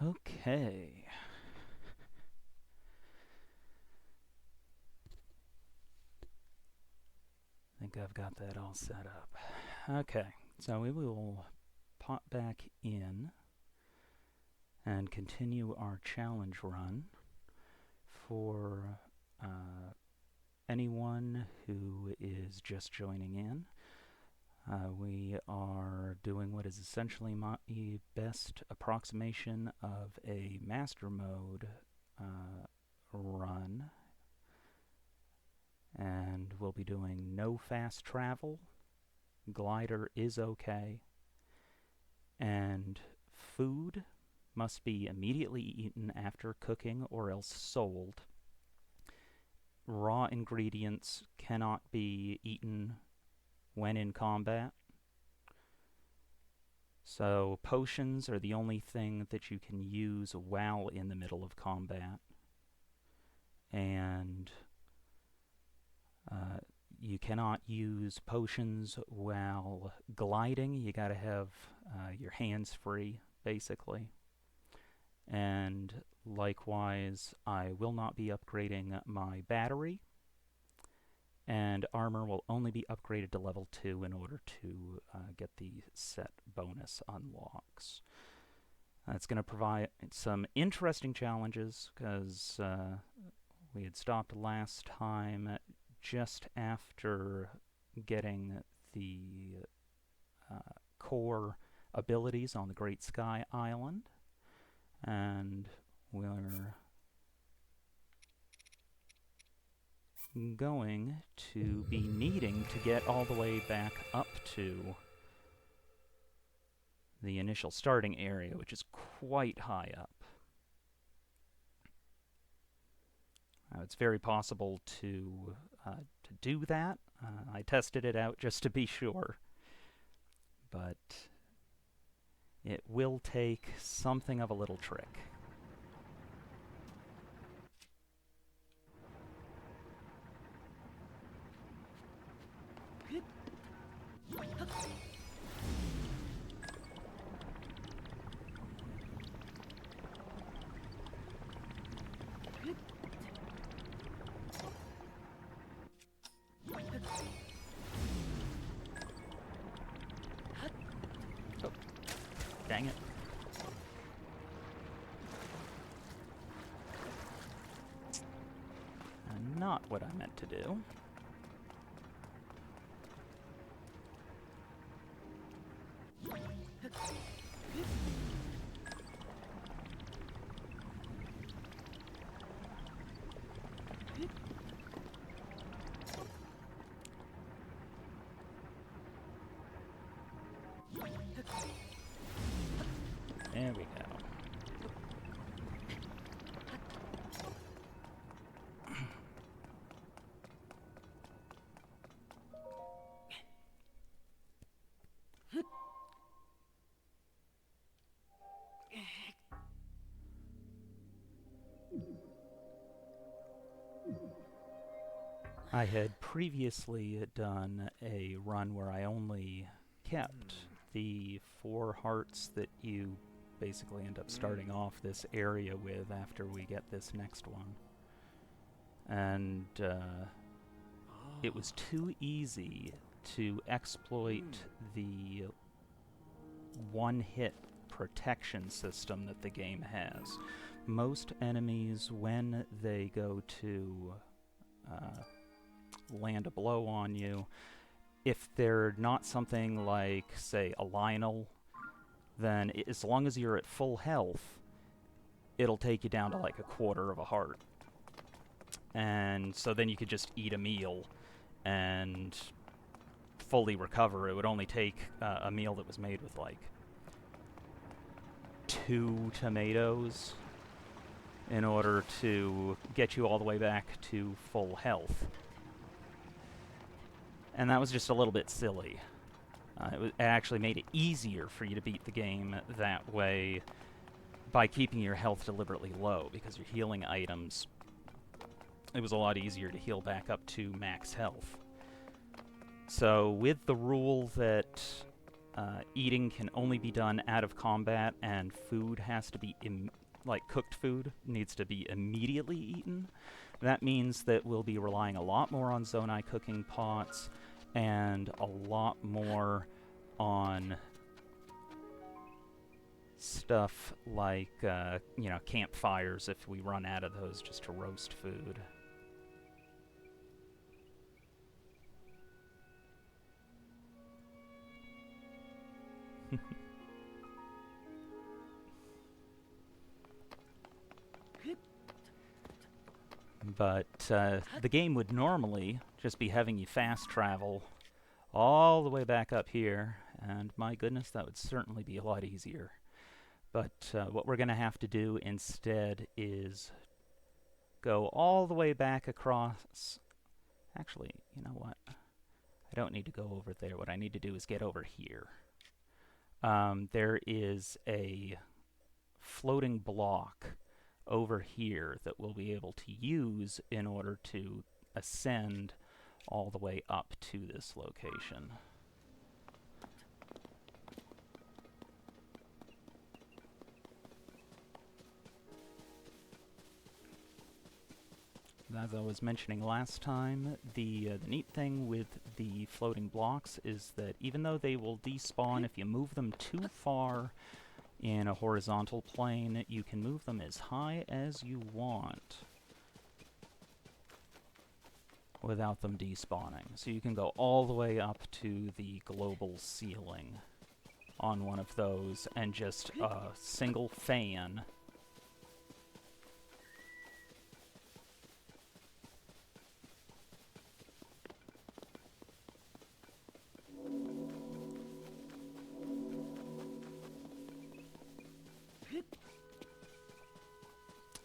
Okay. I think I've got that all set up. Okay, so we will pop back in and continue our challenge run. For anyone who is just joining in, we are doing what is essentially my best approximation of a master mode run, and we'll be doing no fast travel. Glider is okay, and food must be immediately eaten after cooking or else sold. Raw ingredients cannot be eaten when in combat. So potions are the only thing that you can use while in the middle of combat. And you cannot use potions while gliding. You gotta have your hands free, basically. And likewise, I will not be upgrading my battery, and armor will only be upgraded to level 2 in order to get the set bonus unlocks. It's going to provide some interesting challenges, because we had stopped last time just after getting the core abilities on the Great Sky Island, and we're going to be needing to get all the way back up to the initial starting area, which is quite high up. It's very possible to do that. I tested it out just to be sure, but it will take something of a little trick. Oh, dang it. Not what I meant to do. There we go. I had previously done a run where I only kept the 4 hearts that you basically end up starting off this area with after we get this next one. And it was too easy to exploit the one-hit protection system that the game has. Most enemies, when they go to land a blow on you, if they're not something like, say, a Lionel, then as long as you're at full health, it'll take you down to like a quarter of a heart. And so then you could just eat a meal and fully recover. It would only take a meal that was made with like 2 tomatoes in order to get you all the way back to full health. And that was just a little bit silly. It actually made it easier for you to beat the game that way by keeping your health deliberately low, because your healing items, it was a lot easier to heal back up to max health. So with the rule that eating can only be done out of combat, and food has to be, like cooked food, needs to be immediately eaten. That means that we'll be relying a lot more on Zonai cooking pots and a lot more on stuff like, campfires if we run out of those just to roast food. But the game would normally just be having you fast travel all the way back up here, and my goodness, that would certainly be a lot easier. But what we're going to have to do instead is go all the way back across. Actually, you know what? I don't need to go over there. What I need to do is get over here. There is a floating block over here that we'll be able to use in order to ascend all the way up to this location. As I was mentioning last time, the neat thing with the floating blocks is that even though they will despawn if you move them too far in a horizontal plane, you can move them as high as you want without them despawning. So you can go all the way up to the global ceiling on one of those, and just a single fan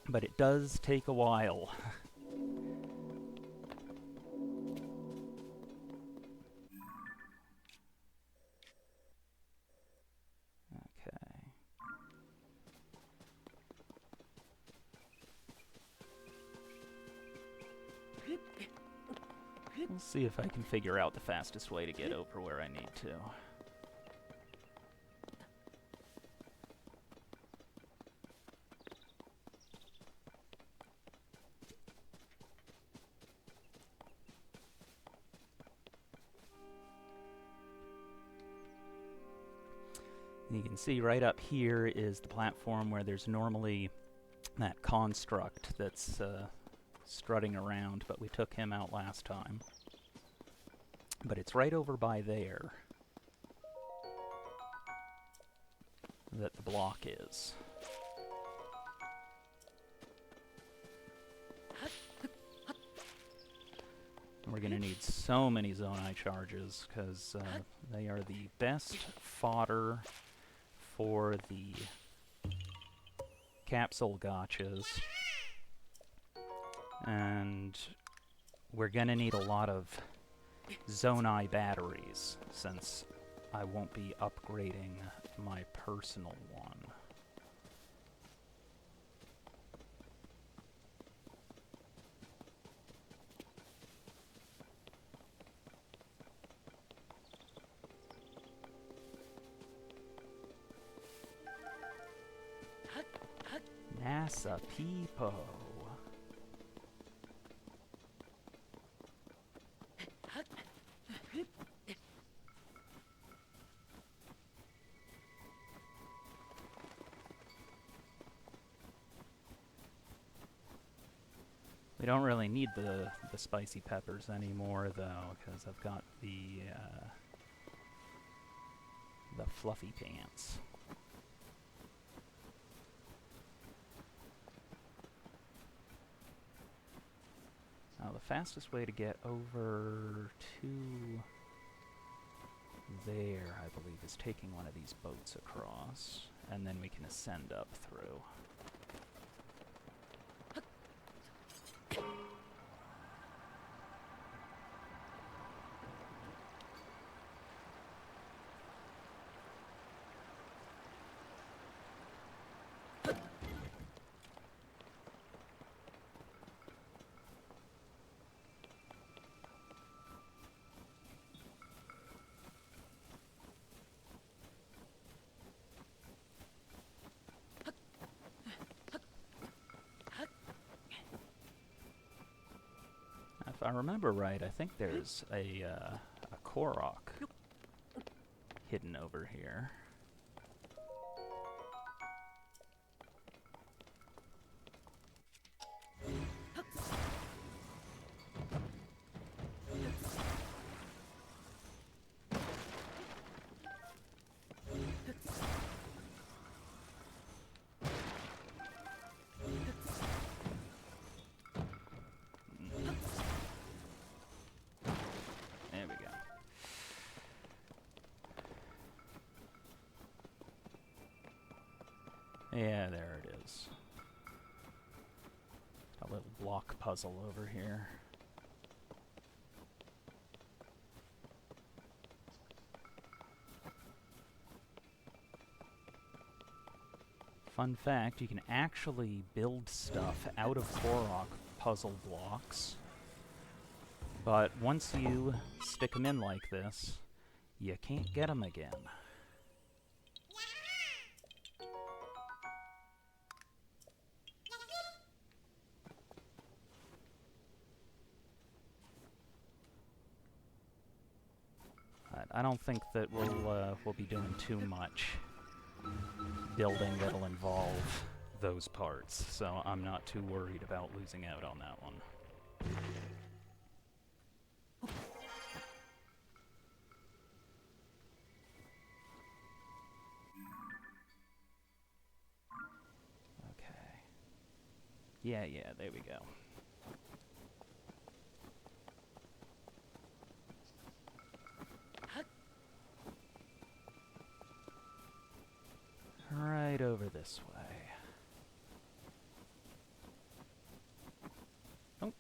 but it does take a while. Okay. We'll see if I can figure out the fastest way to get over where I need to. You can see right up here is the platform where there's normally that construct that's strutting around, but we took him out last time. But it's right over by there that the block is. We're going to need so many Zonai charges, because they are the best fodder for the capsule gotchas. And we're going to need a lot of Zonai batteries, since I won't be upgrading my personal one. NASA Peepo. We don't really need the spicy peppers anymore, though, because I've got the fluffy pants. Now, the fastest way to get over to there, I believe, is taking one of these boats across, and then we can ascend up through. I remember right, I think there's a Korok hidden over here. There we go. Yeah, there it is. A little block puzzle over here. Fun fact, you can actually build stuff out of Korok puzzle blocks. But once you stick them in like this, you can't get them again. I don't think that we'll be doing too much building that'll involve those parts, so I'm not too worried about losing out on that one. Okay. Yeah, there we go. Right over this way. Oh.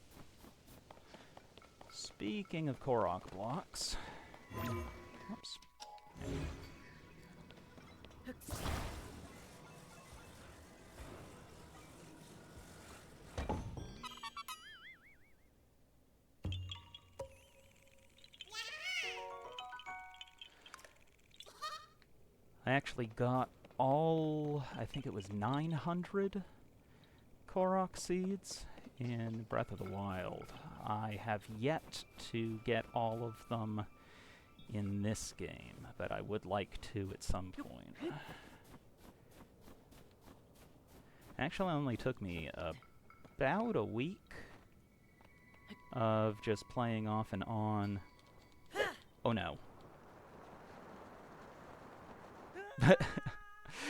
Speaking of Korok blocks. Oops. I actually got all, I think it was 900 Korok seeds in Breath of the Wild. I have yet to get all of them in this game, but I would like to at some point. Actually, it only took me about a week of just playing off and on. Oh no.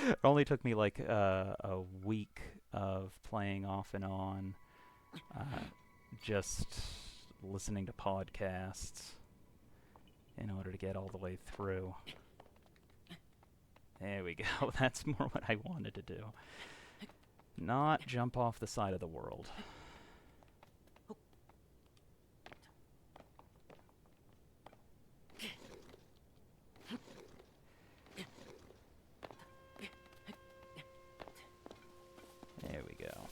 It only took me like a week of playing off and on, just listening to podcasts in order to get all the way through. There we go. That's more what I wanted to do. Not jump off the side of the world. There we go.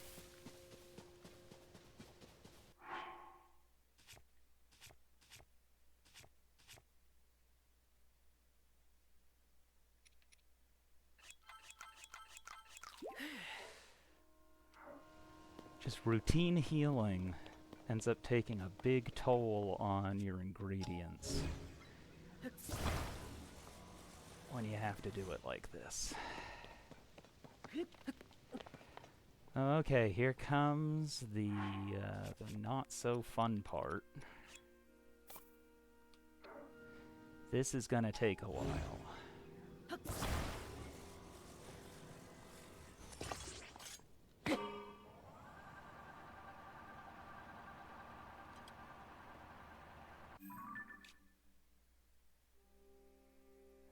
Just routine healing ends up taking a big toll on your ingredients when you have to do it like this. Okay, here comes the not-so-fun part. This is gonna take a while.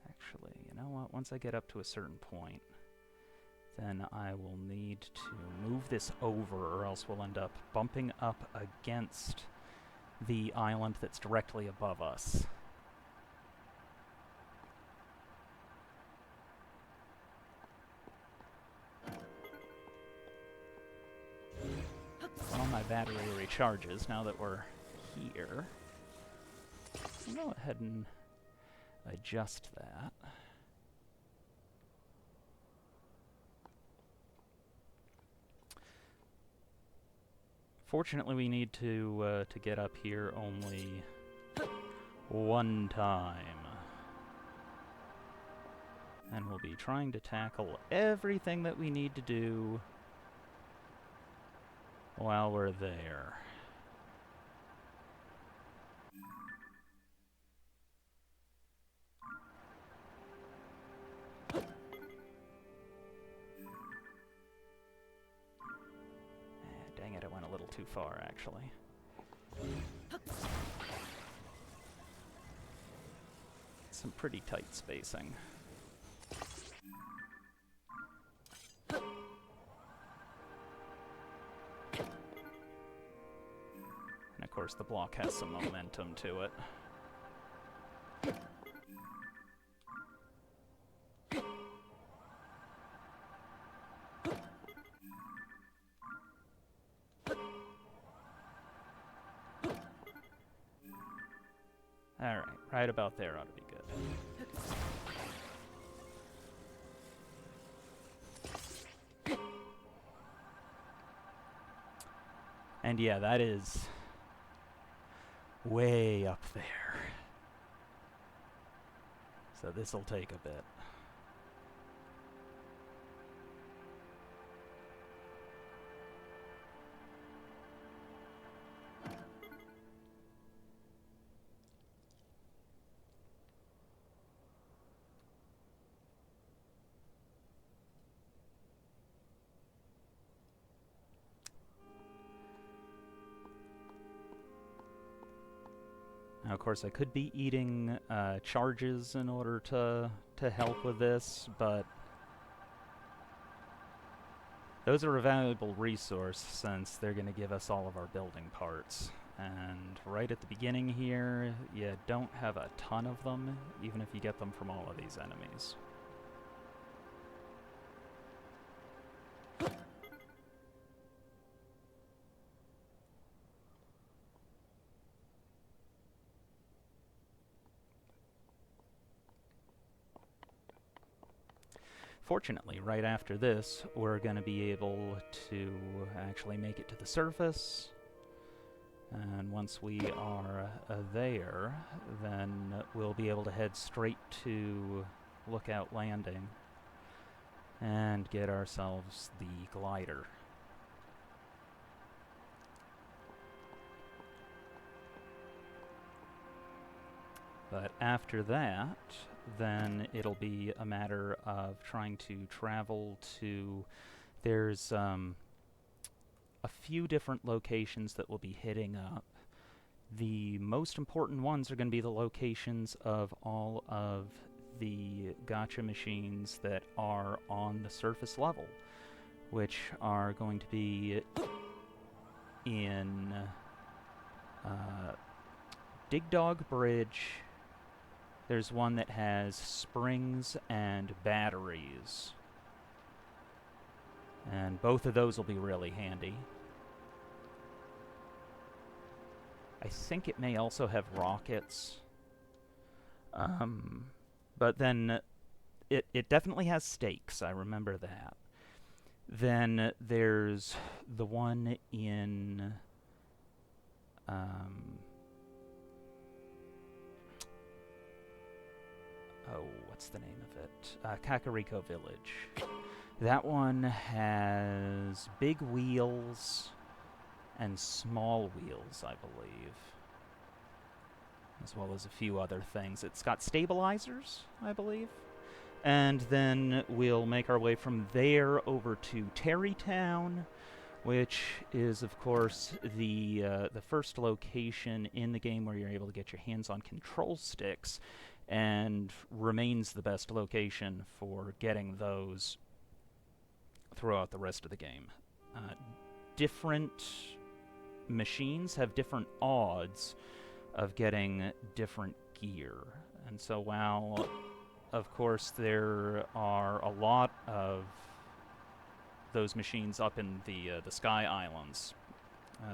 Actually, you know what? Once I get up to a certain point, then I will need to move this over, or else we'll end up bumping up against the island that's directly above us. Well, my battery recharges now that we're here. I'll go ahead and adjust that. Fortunately, we need to get up here only one time. And we'll be trying to tackle everything that we need to do while we're there. Dang it, I went a little too far, actually. Some pretty tight spacing. And of course, the block has some momentum to it. Alright, right about there ought to be good. And yeah, that is way up there. So this'll take a bit. Now, of course, I could be eating charges in order to help with this, but those are a valuable resource since they're going to give us all of our building parts. And right at the beginning here, you don't have a ton of them, even if you get them from all of these enemies. Fortunately, right after this, we're going to be able to actually make it to the surface. And once we are there, then we'll be able to head straight to Lookout Landing and get ourselves the glider. But after that, then it'll be a matter of trying to travel to... There's a few different locations that we'll be hitting up. The most important ones are going to be the locations of all of the gacha machines that are on the surface level, which are going to be in Dig Dog Bridge. There's one that has springs and batteries. And both of those will be really handy. I think it may also have rockets. But then it definitely has stakes, I remember that. Then there's the one in... what's the name of it? Kakariko Village. That one has big wheels and small wheels, I believe. As well as a few other things. It's got stabilizers, I believe. And then we'll make our way from there over to Terrytown, which is, of course, the first location in the game where you're able to get your hands on control sticks, and remains the best location for getting those throughout the rest of the game. Different machines have different odds of getting different gear. And so while, of course, there are a lot of those machines up in the Sky Islands,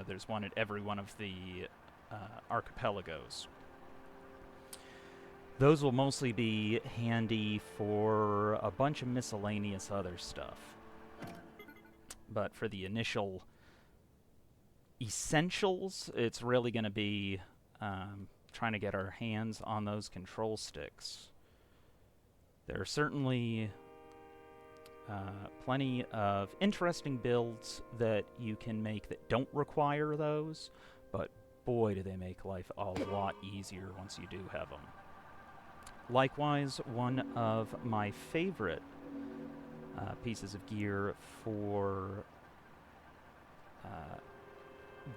there's one at every one of the archipelagos. Those will mostly be handy for a bunch of miscellaneous other stuff. But for the initial essentials, it's really going to be trying to get our hands on those control sticks. There are certainly plenty of interesting builds that you can make that don't require those, but boy, do they make life a lot easier once you do have them. Likewise, one of my favorite pieces of gear for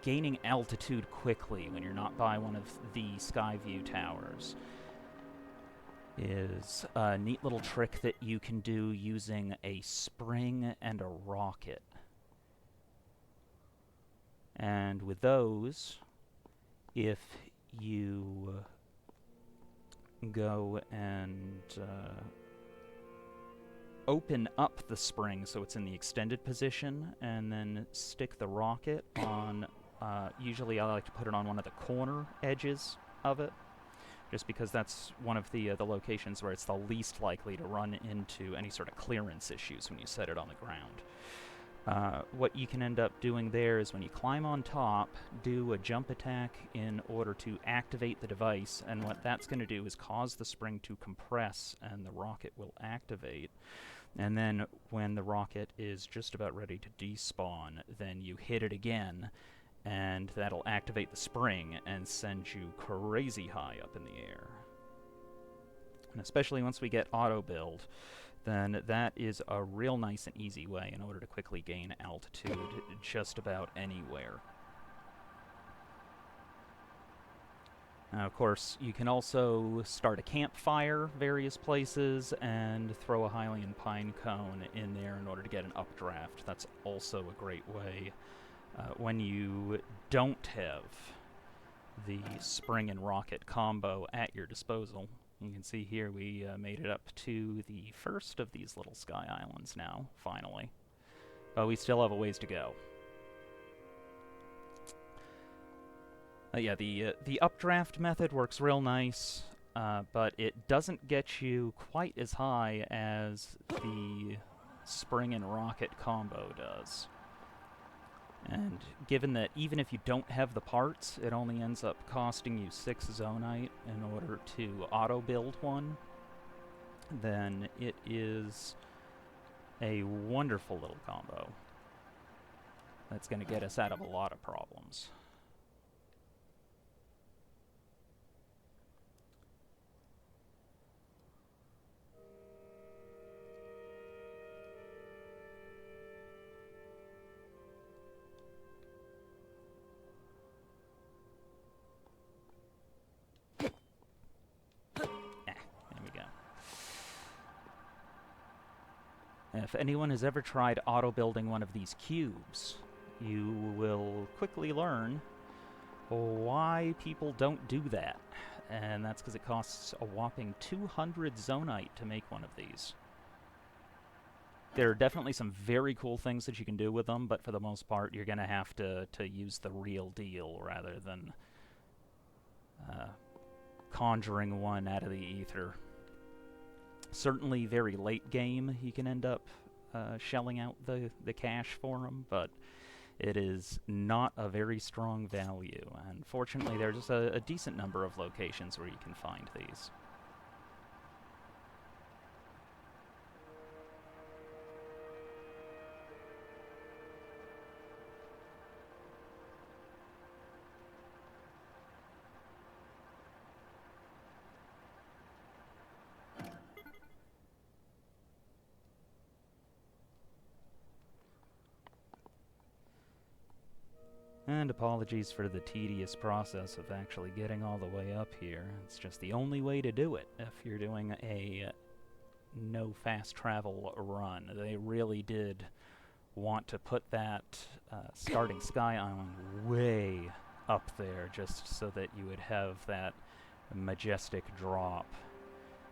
gaining altitude quickly when you're not by one of the Skyview towers is a neat little trick that you can do using a spring and a rocket. And with those, if you go and open up the spring so it's in the extended position, and then stick the rocket on, usually I like to put it on one of the corner edges of it, just because that's one of the locations where it's the least likely to run into any sort of clearance issues when you set it on the ground. What you can end up doing there is when you climb on top, do a jump attack in order to activate the device, and what that's going to do is cause the spring to compress and the rocket will activate. And then when the rocket is just about ready to despawn, then you hit it again, and that'll activate the spring and send you crazy high up in the air. And especially once we get auto build, then that is a real nice and easy way in order to quickly gain altitude just about anywhere. Now, of course, you can also start a campfire various places and throw a Hylian pine cone in there in order to get an updraft. That's also a great way. When you don't have the spring and rocket combo at your disposal. You can see here we made it up to the first of these little sky islands now, finally. But we still have a ways to go. Yeah, the updraft method works real nice, but it doesn't get you quite as high as the spring and rocket combo does. And given that even if you don't have the parts, it only ends up costing you 6 zonite in order to auto-build one, then it is a wonderful little combo that's going to get us out of a lot of problems. If anyone has ever tried auto-building one of these cubes, you will quickly learn why people don't do that. And that's because it costs a whopping 200 zonite to make one of these. There are definitely some very cool things that you can do with them, but for the most part, you're going to have to use the real deal rather than conjuring one out of the ether. Certainly very late game, you can end up shelling out the cash for them, but it is not a very strong value. And fortunately, there's a decent number of locations where you can find these. And apologies for the tedious process of actually getting all the way up here. It's just the only way to do it if you're doing a no fast travel run. They really did want to put that starting Sky Island way up there just so that you would have that majestic drop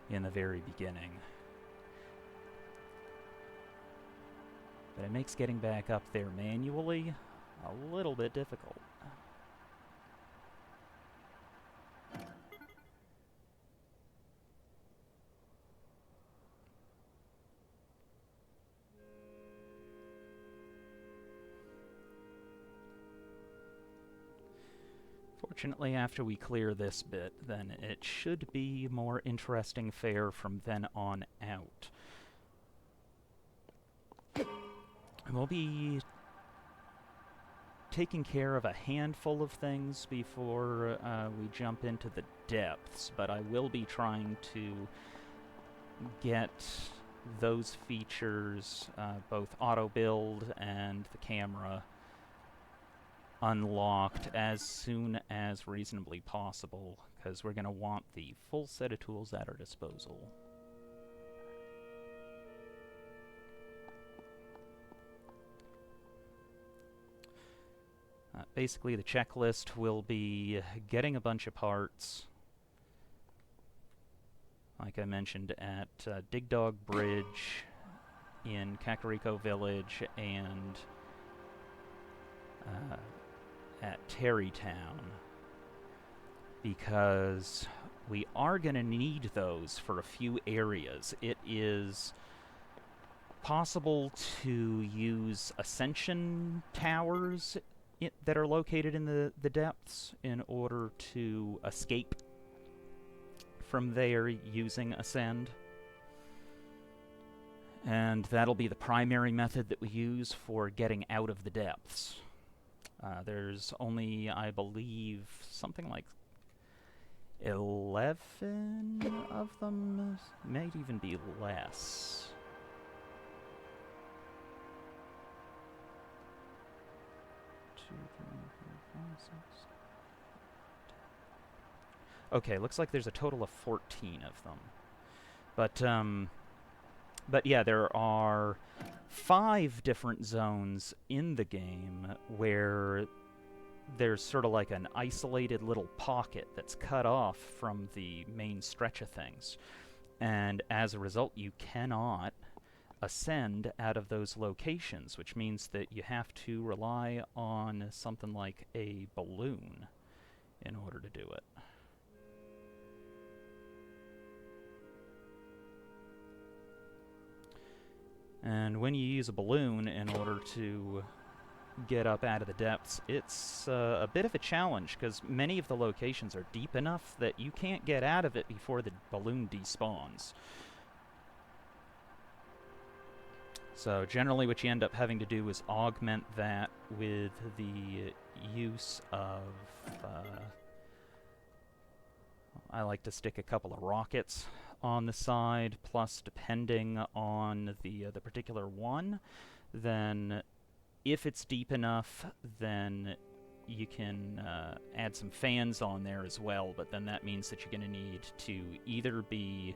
in the very beginning. But it makes getting back up there manually a little bit difficult. Fortunately, after we clear this bit, then it should be more interesting fare from then on out. We'll be taking care of a handful of things before we jump into the depths, but I will be trying to get those features, both auto build and the camera, unlocked as soon as reasonably possible, because we're going to want the full set of tools at our disposal. Basically, the checklist will be getting a bunch of parts, like I mentioned, at Dig Dog Bridge, in Kakariko Village, and at Terrytown, because we are going to need those for a few areas. It is possible to use ascension towers that are located in the depths in order to escape from there using Ascend. And that'll be the primary method that we use for getting out of the depths. There's only, I believe, something like 11 of them, might even be less. Okay, looks like there's a total of 14 of them. But yeah, there are 5 different zones in the game where there's sort of like an isolated little pocket that's cut off from the main stretch of things. And as a result, you cannot ascend out of those locations, which means that you have to rely on something like a balloon in order to do it. And when you use a balloon in order to get up out of the depths, it's a bit of a challenge, because many of the locations are deep enough that you can't get out of it before the balloon despawns. So generally what you end up having to do is augment that with the use of... I like to stick a couple of rockets on the side, plus depending on the particular one, then if it's deep enough, then you can add some fans on there as well, but then that means that you're going to need to either be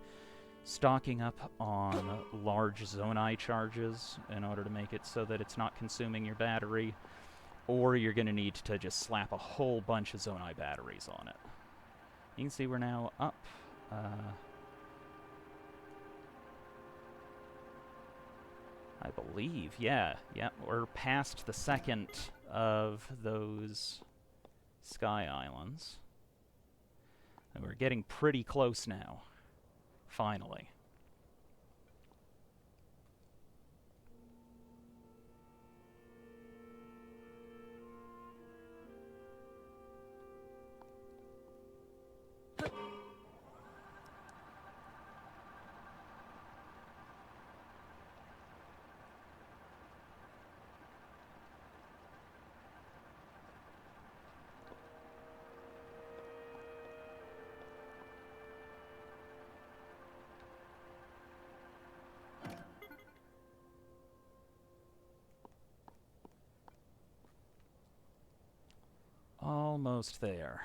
stocking up on large Zonai charges in order to make it so that it's not consuming your battery, or you're going to need to just slap a whole bunch of Zonai batteries on it. You can see we're now up. I believe, yeah, we're past the second of those sky islands. And we're getting pretty close now, finally. Almost there.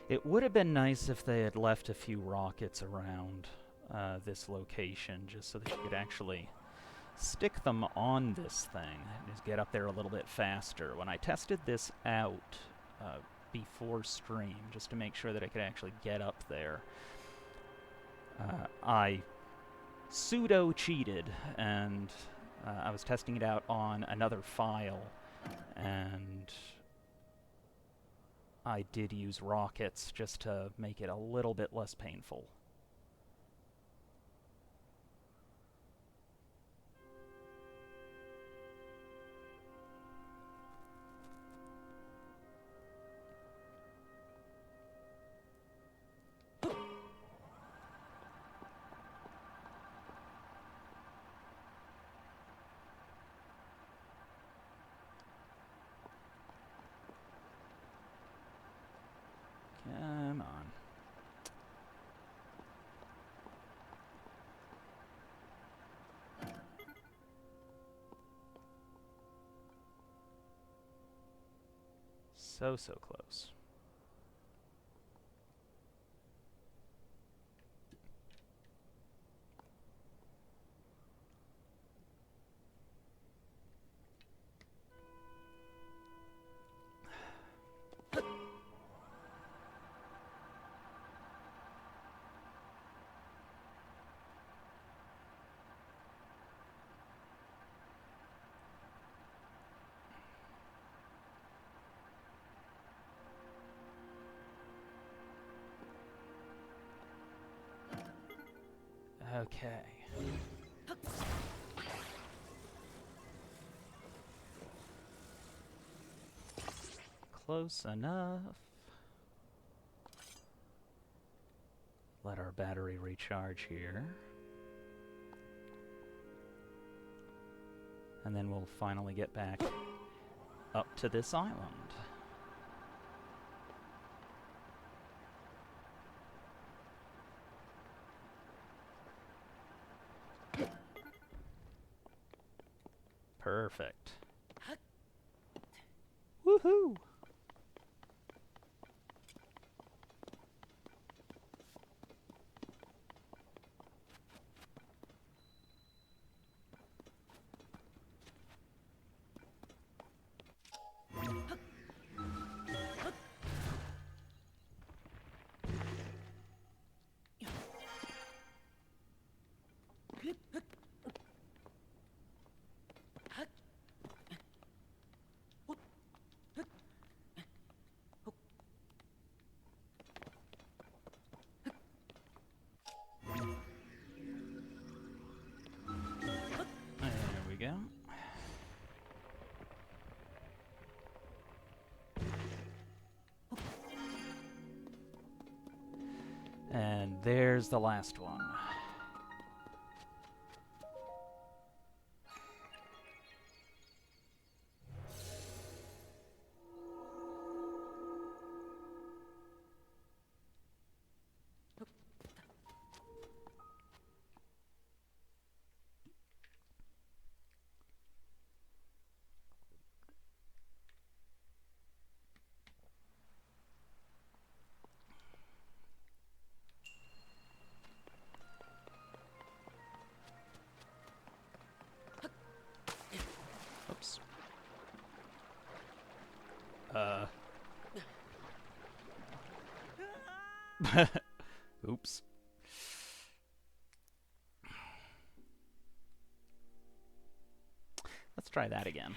It would have been nice if they had left a few rockets around this location, just so that you could actually stick them on this thing and just get up there a little bit faster. When I tested this out before stream, just to make sure that I could actually get up there, I pseudo-cheated, and I was testing it out on another file, and I did use rockets just to make it a little bit less painful. Come on. So close. Okay. Close enough. Let our battery recharge here. And then we'll finally get back up to this island. Perfect. Woohoo! There we go. And there's the last one. Oops. Oops. Let's try that again.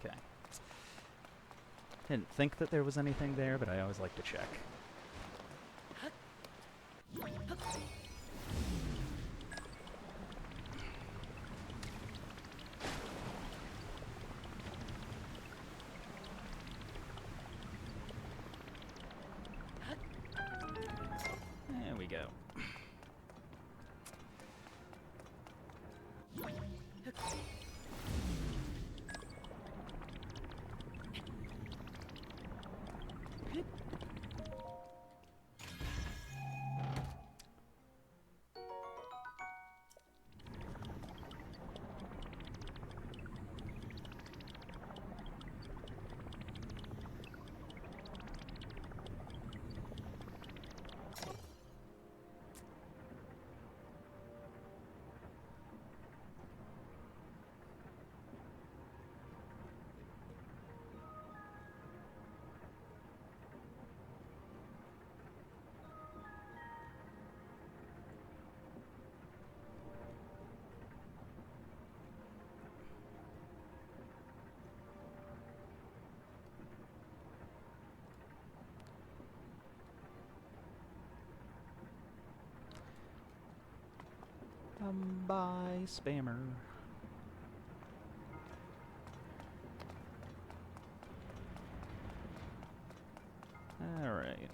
Okay. Didn't think that there was anything there, but I always like to check. There we go. Bye, spammer. Alright.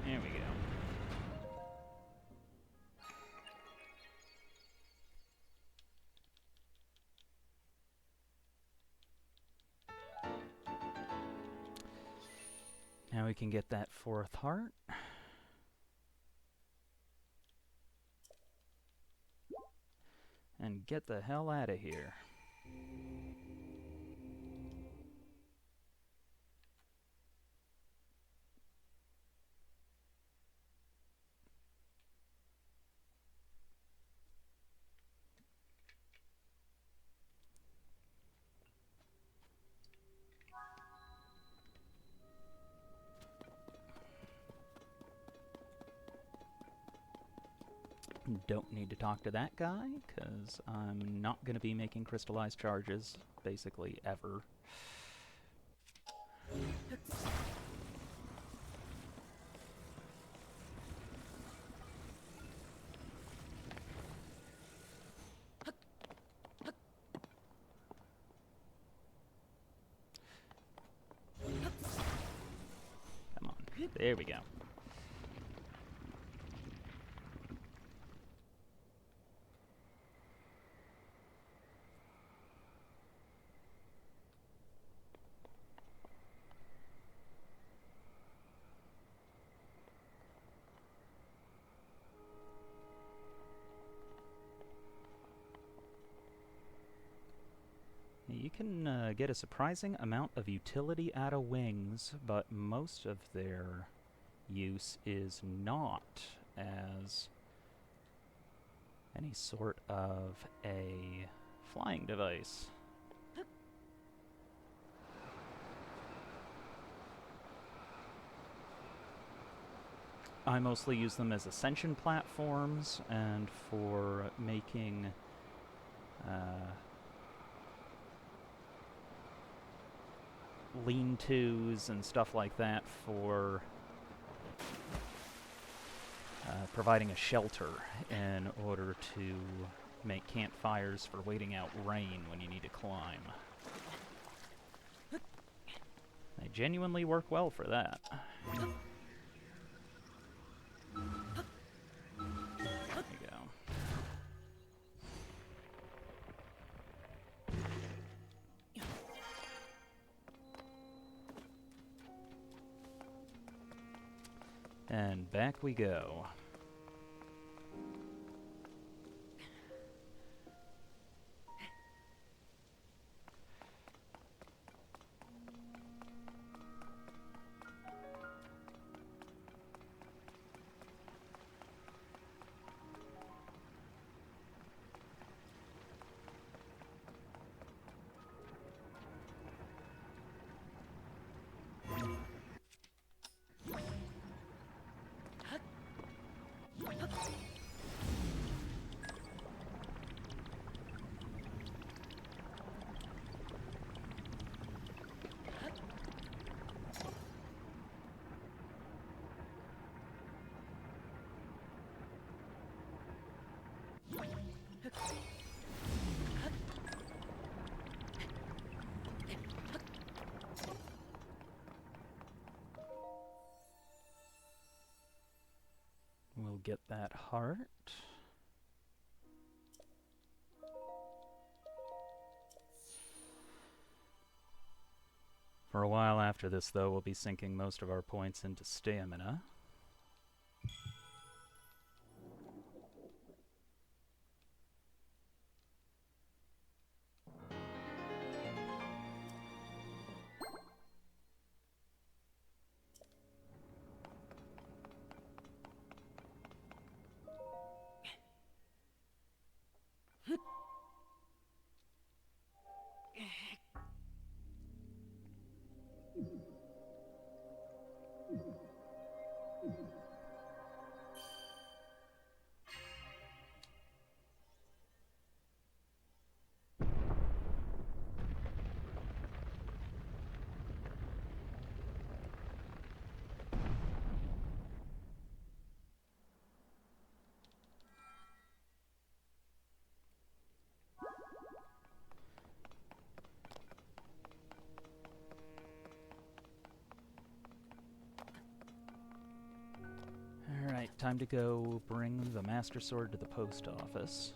There we go. Now we can get that 4th heart. And get the hell out of here. Don't need to talk to that guy, because I'm not going to be making crystallized charges, basically, ever. Come on. There we go. You can get a surprising amount of utility out of wings, but most of their use is not as any sort of a flying device. I mostly use them as ascension platforms and for making lean-tos and stuff like that for providing a shelter in order to make campfires for waiting out rain when you need to climb. They genuinely work well for that. There you go. And back we go. We'll get that heart. For a while after this, though, we'll be sinking most of our points into stamina. time to go bring the Master Sword to the post office.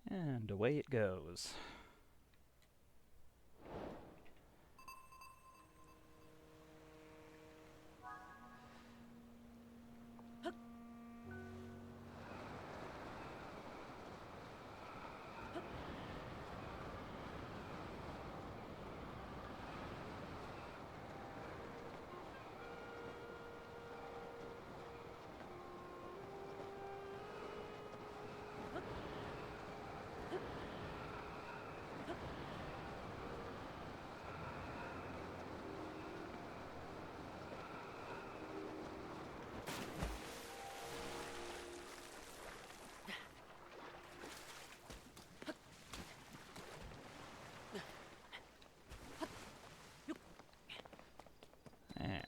And away it goes. There.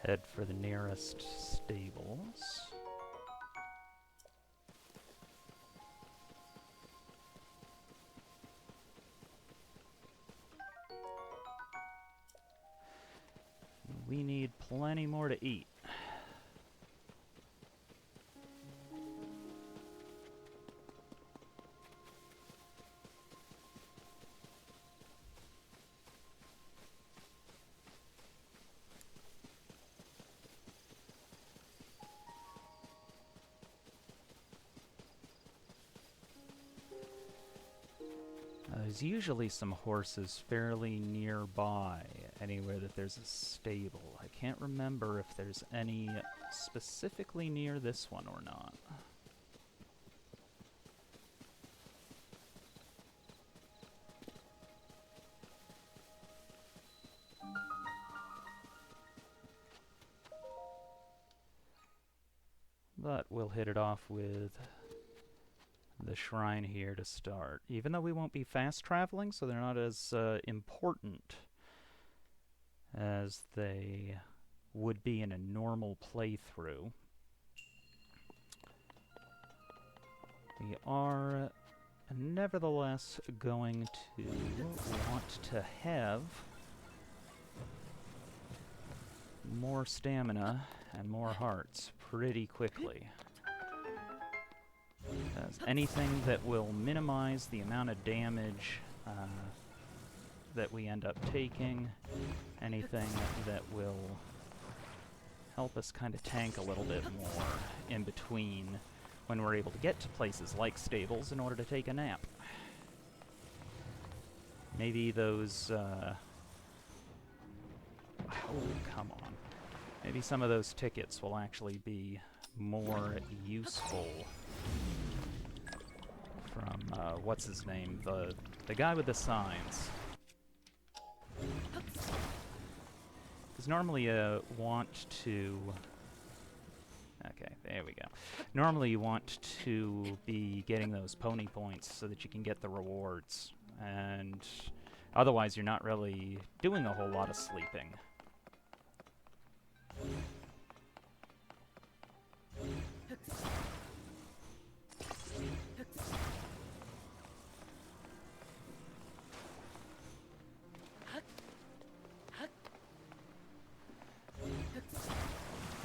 Head for the nearest stables. We need plenty more to eat. There's usually some horses fairly nearby, anywhere that there's a stable. I can't remember if there's any specifically near this one or not. But we'll hit it off with the shrine here to start. Even though we won't be fast traveling, so they're not as important as they would be in a normal playthrough. We are nevertheless going to want to have more stamina and more hearts pretty quickly. Because anything that will minimize the amount of damage that we end up taking, anything that will help us kind of tank a little bit more in between when we're able to get to places like stables in order to take a nap. Maybe those, oh, come on. Maybe some of those tickets will actually be more useful from, what's his name? The guy with the signs. Because normally you want to... Okay, there we go. Normally you want to be getting those pony points so that you can get the rewards. And otherwise you're not really doing a whole lot of sleeping.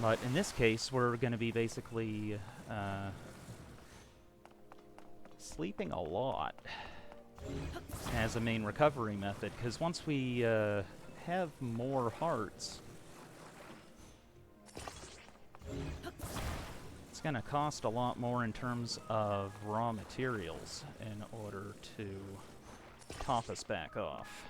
But in this case, we're going to be basically sleeping a lot. as a main recovery method, because once we have more hearts, it's going to cost a lot more in terms of raw materials in order to top us back off.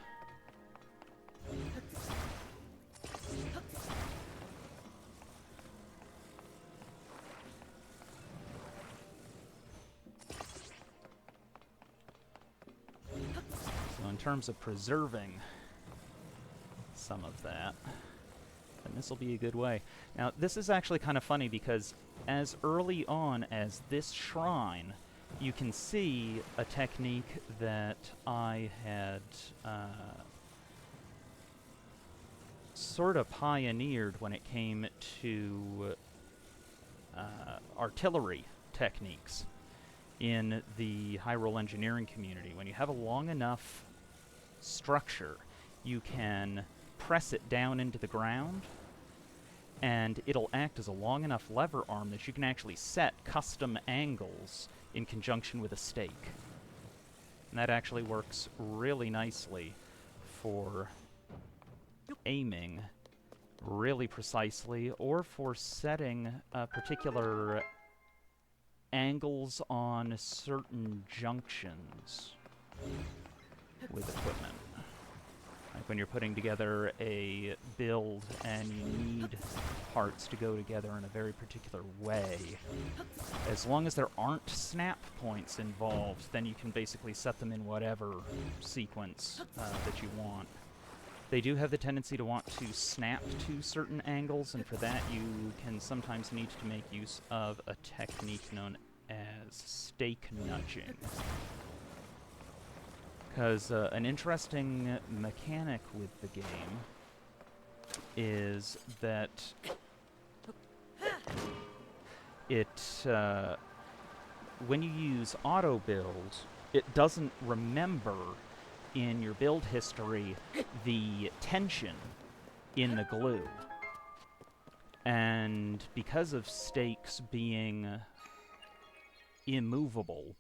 So in terms of preserving some of that, then this will be a good way. Now, this is actually kind of funny because as early on as this shrine, you can see a technique that I had sort of pioneered when it came to artillery techniques in the Hyrule engineering community. When you have a long enough structure, you can press it down into the ground, and it'll act as a long enough lever arm that you can actually set custom angles in conjunction with a stake. And that actually works really nicely for aiming really precisely, or for setting particular angles on certain junctions with equipment. Like when you're putting together a build and you need parts to go together in a very particular way, as long as there aren't snap points involved, then you can basically set them in whatever sequence that you want. They do have the tendency to want to snap to certain angles, and for that you can sometimes need to make use of a technique known as stake nudging. Because an interesting mechanic with the game is that when you use auto build, it doesn't remember in your build history the tension in the glue. And because of stakes being immovable,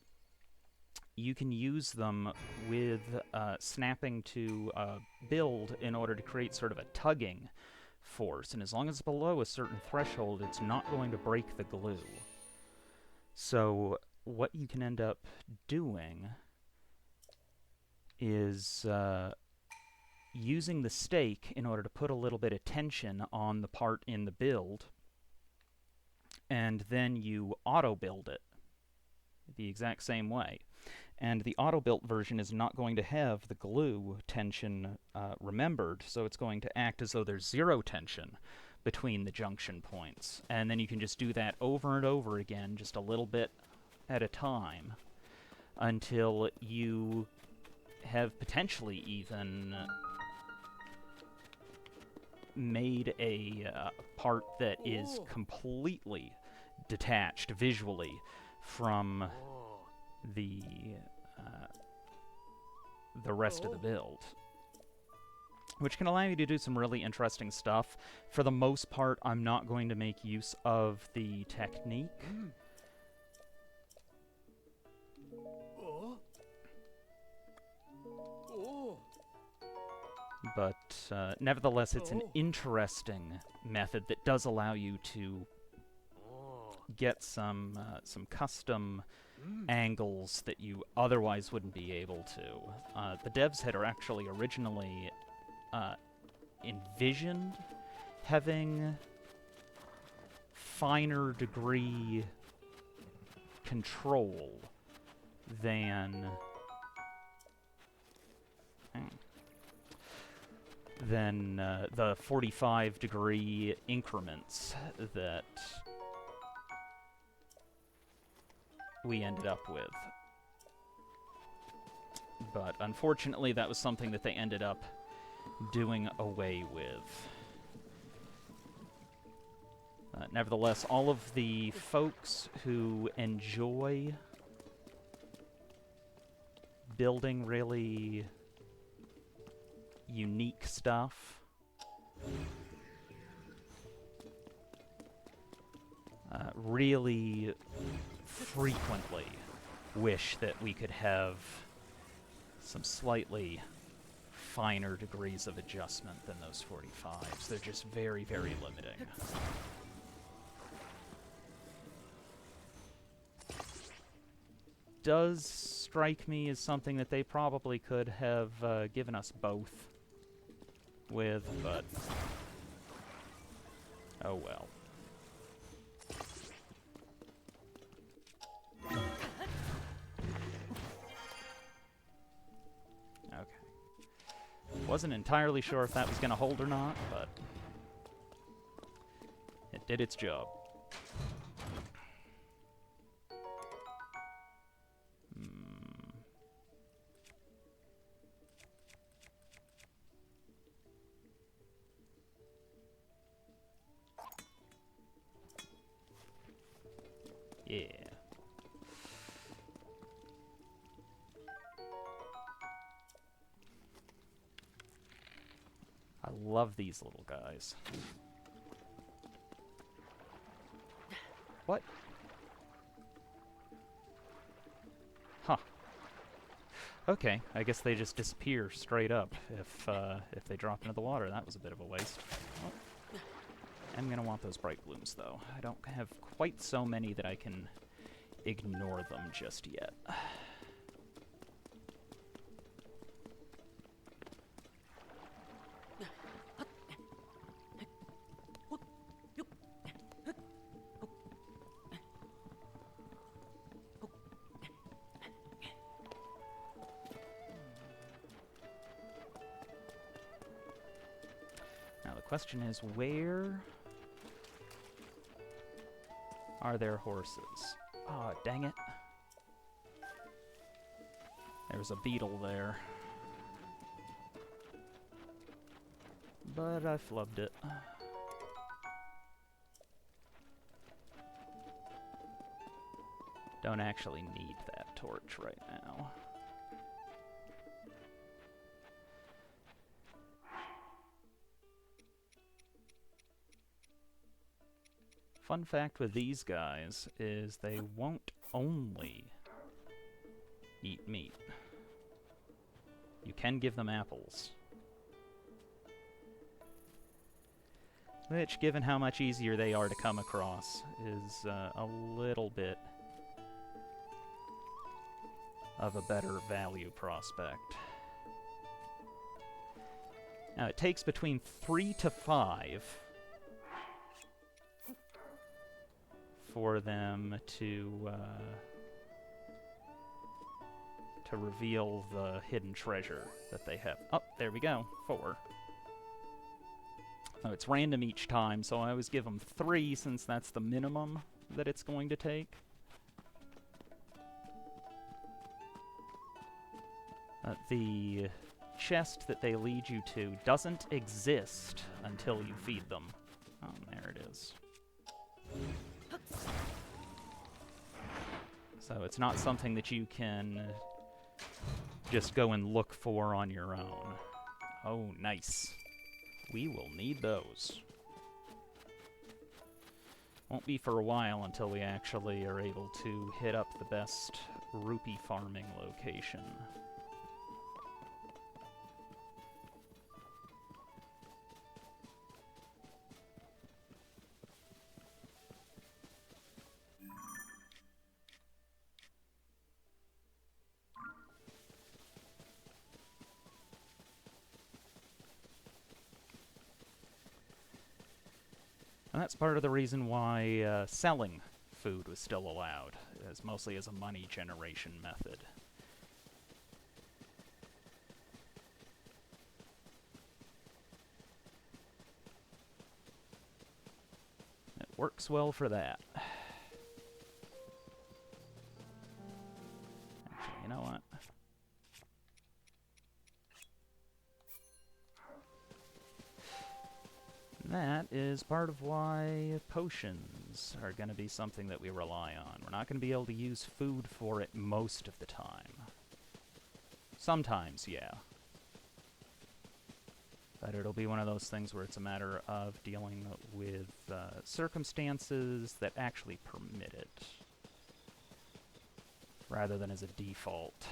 you can use them with snapping to build in order to create sort of a tugging force. And as long as it's below a certain threshold, it's not going to break the glue. So what you can end up doing is using the stake in order to put a little bit of tension on the part in the build, and then you auto-build it the exact same way. And the auto-built version is not going to have the glue tension remembered, so it's going to act as though there's zero tension between the junction points. And then you can just do that over and over again, just a little bit at a time, until you have potentially even made a part that is completely detached visually from the rest of the build, which can allow you to do some really interesting stuff. For the most part, I'm not going to make use of the technique. But nevertheless, it's an interesting method that does allow you to get some custom angles that you otherwise wouldn't be able to. The devs had actually originally envisioned having finer degree control than the 45-degree increments that we ended up with. But unfortunately, that was something that they ended up doing away with. Nevertheless, all of the folks who enjoy building really unique stuff really frequently wish that we could have some slightly finer degrees of adjustment than those 45s. They're just very, very limiting. Does strike me as something that they probably could have given us both with, but oh well. Okay. Wasn't entirely sure if that was going to hold or not, but it did its job. Yeah. I love these little guys. What? Huh. Okay, I guess they just disappear straight up if they drop into the water. That was a bit of a waste. Oh. I'm gonna want those bright blooms, though. I don't have quite so many that I can ignore them just yet. Now the question is, where are there horses? Oh, dang it. There's a beetle there. But I flubbed it. Don't actually need that torch right now. Fun fact with these guys is they won't only eat meat. You can give them apples. Which, given how much easier they are to come across, is a little bit of a better value prospect. Now, it takes between 3 to 5 for them to reveal the hidden treasure that they have. Oh, there we go. 4. Oh, it's random each time, so I always give them 3 since that's the minimum that it's going to take. The chest that they lead you to doesn't exist until you feed them. Oh, there it is. So it's not something that you can just go and look for on your own. Oh, nice. We will need those. Won't be for a while until we actually are able to hit up the best rupee farming location. And that's part of the reason why selling food was still allowed, as mostly as a money generation method. It works well for that. Actually, you know what? That is part of why potions are going to be something that we rely on. We're not going to be able to use food for it most of the time. Sometimes, yeah. But it'll be one of those things where it's a matter of dealing with circumstances that actually permit it, rather than as a default.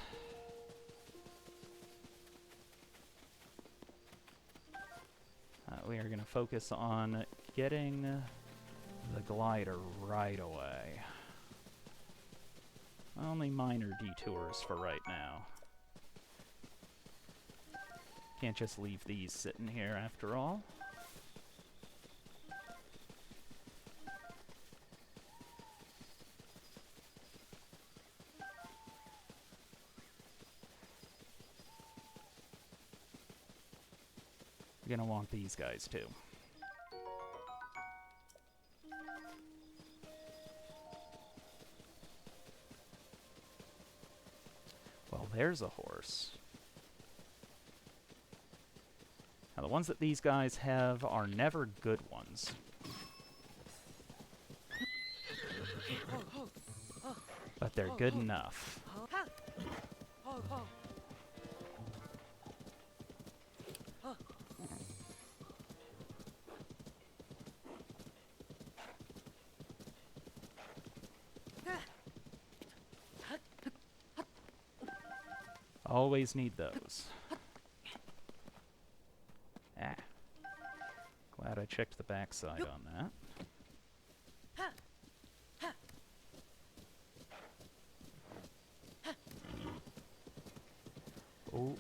we are going to focus on getting the glider right away. Only minor detours for right now. Can't just leave these sitting here after all. You're gonna want these guys too. Well, there's a horse. Now, the ones that these guys have are never good ones. But they're good enough. Always need those. Ah. Glad I checked the backside on that. Oh.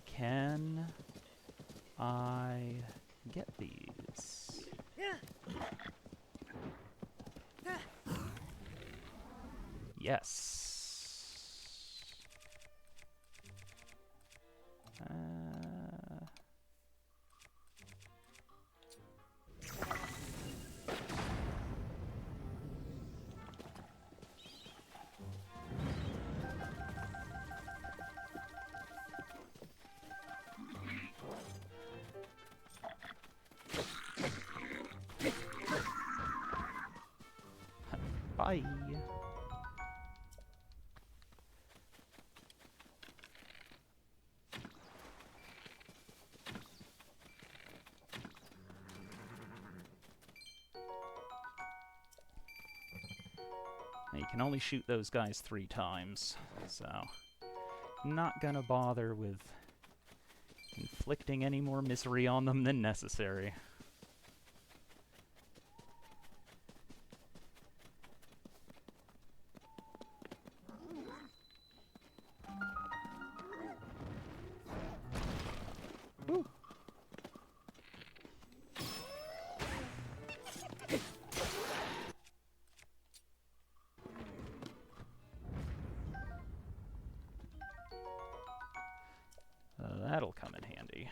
Can I get these? Yes. Bye. Now, you can only shoot those guys 3 times, so not gonna bother with inflicting any more misery on them than necessary. Woo. That'll come in handy.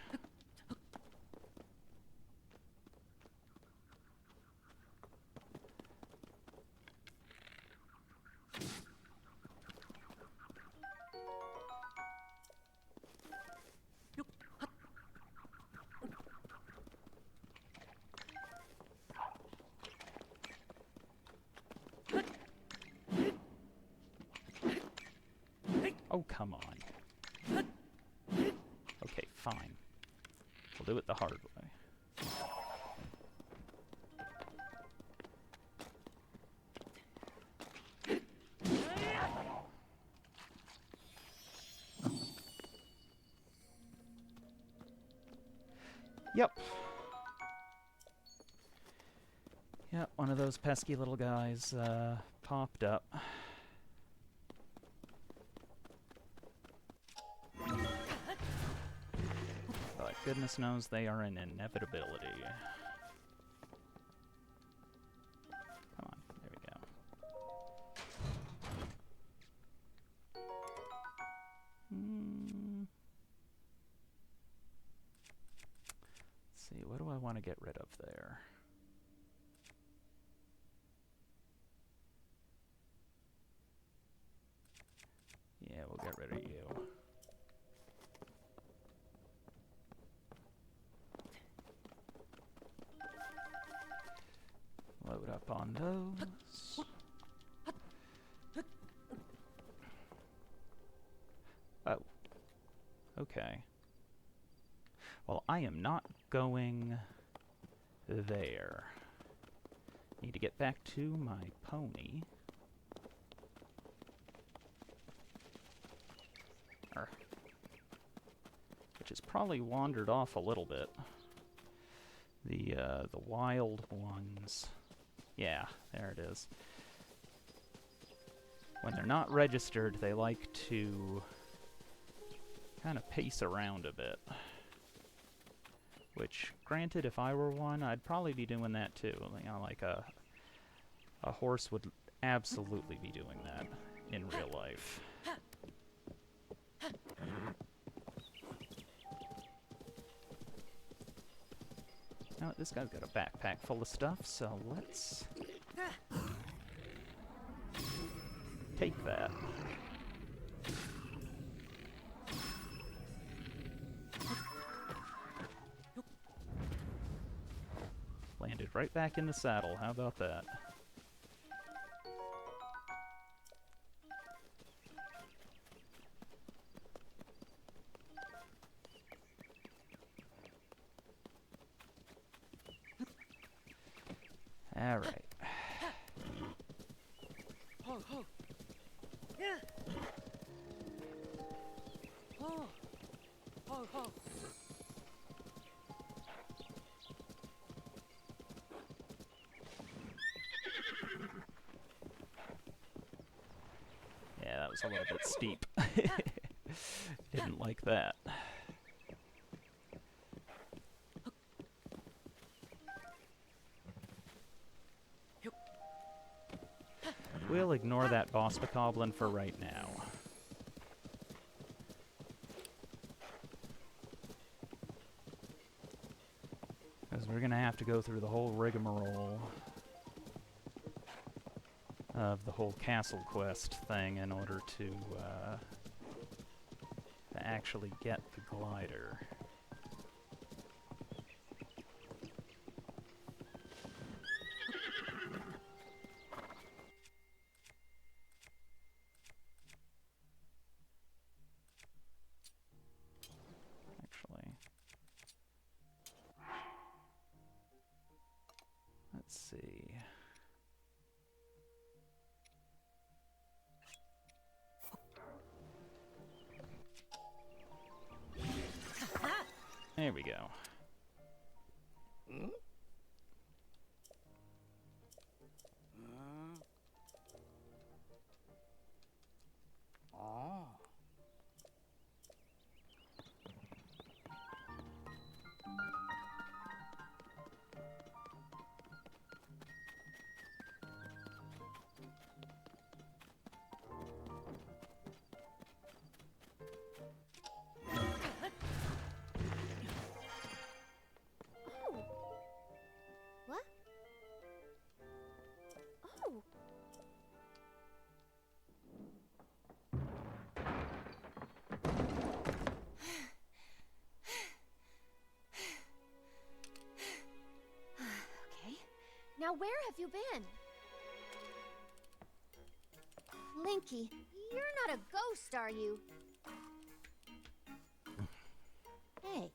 Oh, come on. Okay, fine. We'll do it the hard way. Yep. Yep, one of those pesky little guys popped up. But goodness knows they are an inevitability. Come on, there we go. Let's see, what do I want to get rid of there? Yeah, we'll get rid of you. Load up on those. Oh. Okay. Well, I am not going there. Need to get back to my pony. Which has probably wandered off a little bit. the wild ones. Yeah, there it is. When they're not registered, they like to kind of pace around a bit. Which, granted, if I were one, I'd probably be doing that too. You know, like a horse would absolutely be doing that in real life. Now, this guy's got a backpack full of stuff, so let's take that. Landed right back in the saddle. How about that? All right. Ho, ho. Yeah. Oh. Ho, ho. Yeah, that was a little bit steep. Didn't like that. We'll ignore that boss bokoblin for right now. Because we're going to have to go through the whole rigmarole of the whole castle quest thing in order to actually get the glider. Actually, let's see. There we go. Hmm? Oh. What? Oh. Okay. Now where have you been? Linky, you're not a ghost, are you? Hey.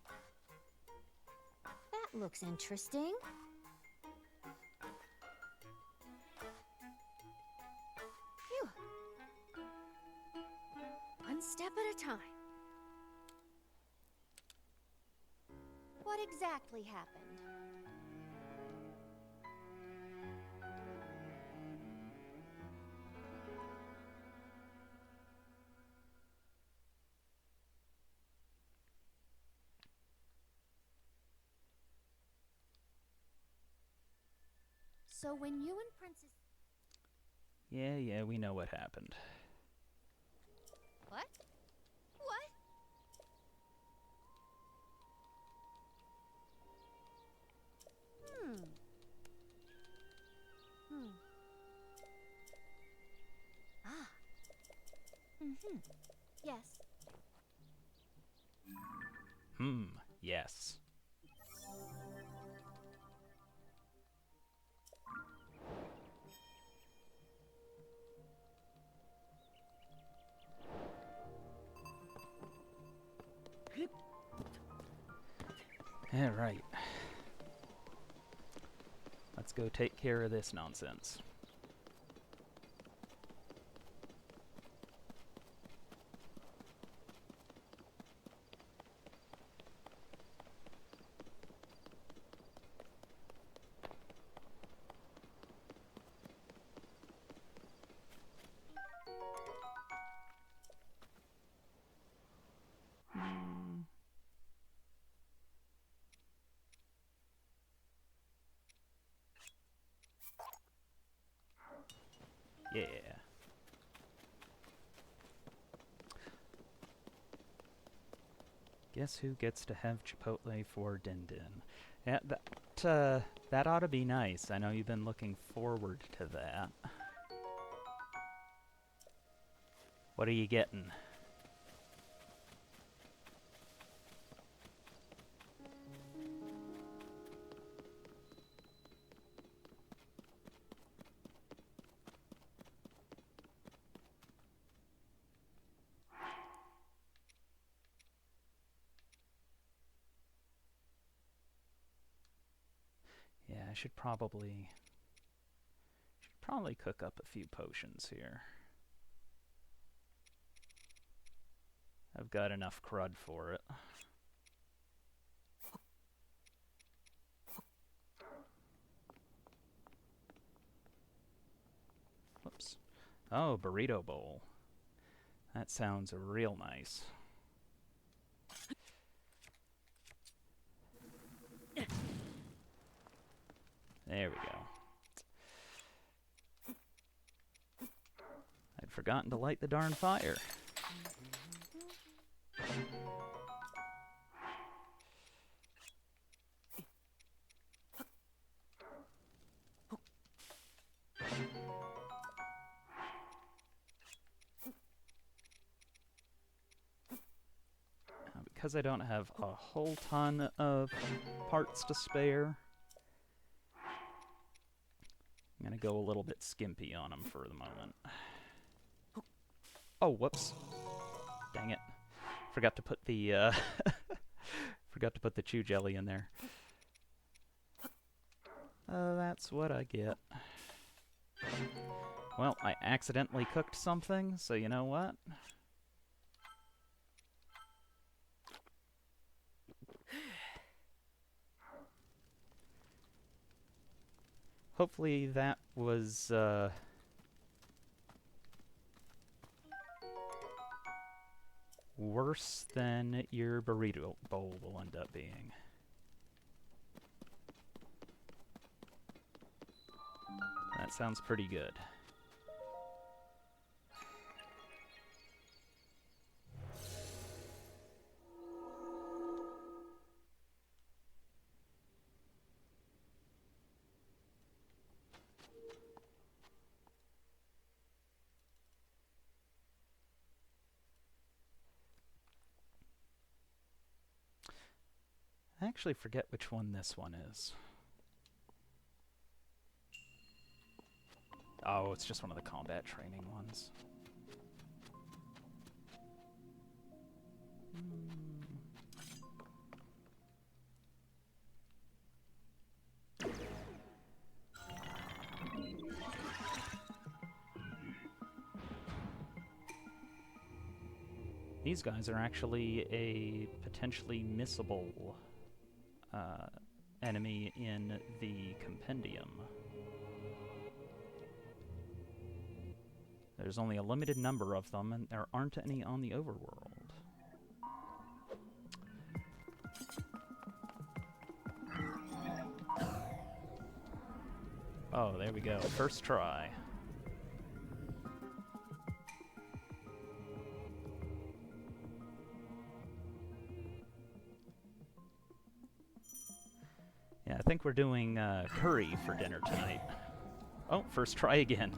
That looks interesting. Phew. One step at a time. What exactly happened? So when you and Princess... Yeah, we know what happened. What? What? Hmm. Ah. Mm-hmm. Yes. Yes. Alright. Let's go take care of this nonsense. Yeah. Guess who gets to have Chipotle for Din Din? Yeah, that ought to be nice. I know you've been looking forward to that. What are you getting? Yeah, I should probably cook up a few potions here. I've got enough crud for it. Whoops. Oh, burrito bowl. That sounds real nice. There we go. I'd forgotten to light the darn fire. Because I don't have a whole ton of parts to spare, I'm going to go a little bit skimpy on them for the moment. Oh, whoops. Dang it. Forgot to put the forgot to put the chew jelly in there. That's what I get. Well, I accidentally cooked something, so you know what? Hopefully that was worse than your burrito bowl will end up being. That sounds pretty good. I actually forget which one this one is. Oh, it's just one of the combat training ones. These guys are actually a potentially missable enemy in the compendium. There's only a limited number of them, and there aren't any on the overworld. Oh, there we go. First try. Yeah, I think we're doing curry for dinner tonight. Oh, first try again.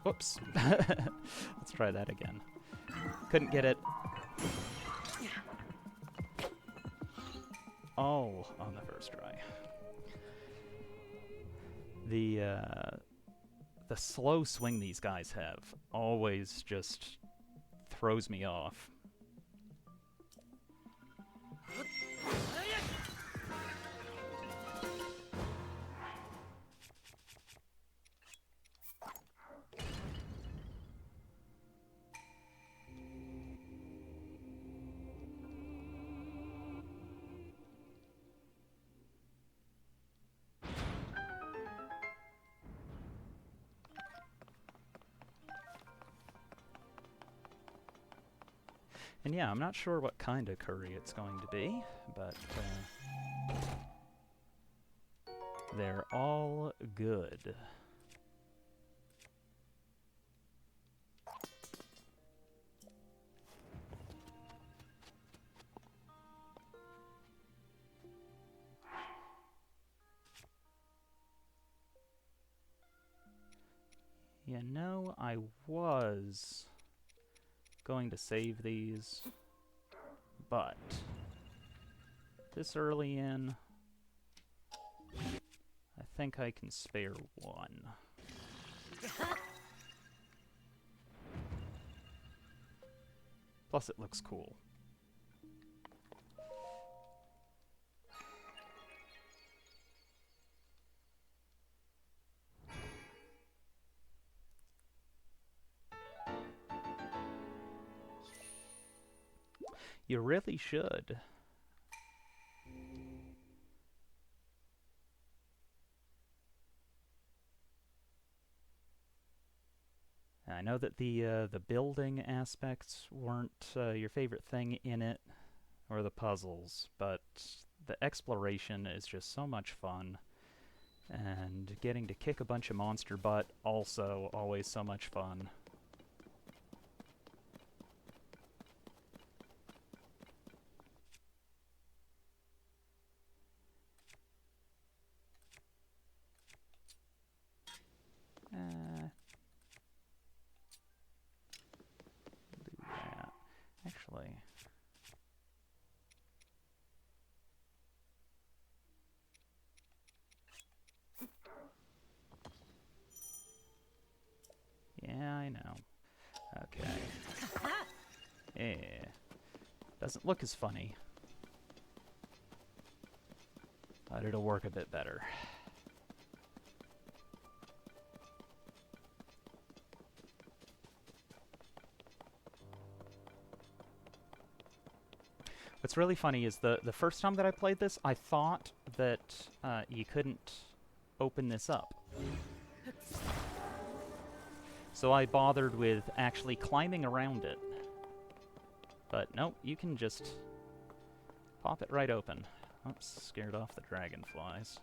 Whoops. Let's try that again. Couldn't get it. Oh, on the first try. The slow swing these guys have always just throws me off. And yeah, I'm not sure what kind of curry it's going to be, but they're all good. You know, I was going to save these, but this early in, I think I can spare one. Plus it looks cool. You really should. I know that the building aspects weren't your favorite thing in it, or the puzzles, but the exploration is just so much fun, and getting to kick a bunch of monster butt also always so much fun. Do that. Actually, yeah, I know. Okay. Yeah. Doesn't look as funny, but it'll work a bit better. What's really funny is the first time that I played this, I thought that you couldn't open this up. So I bothered with actually climbing around it. But nope, you can just pop it right open. Oops, scared off the dragonflies.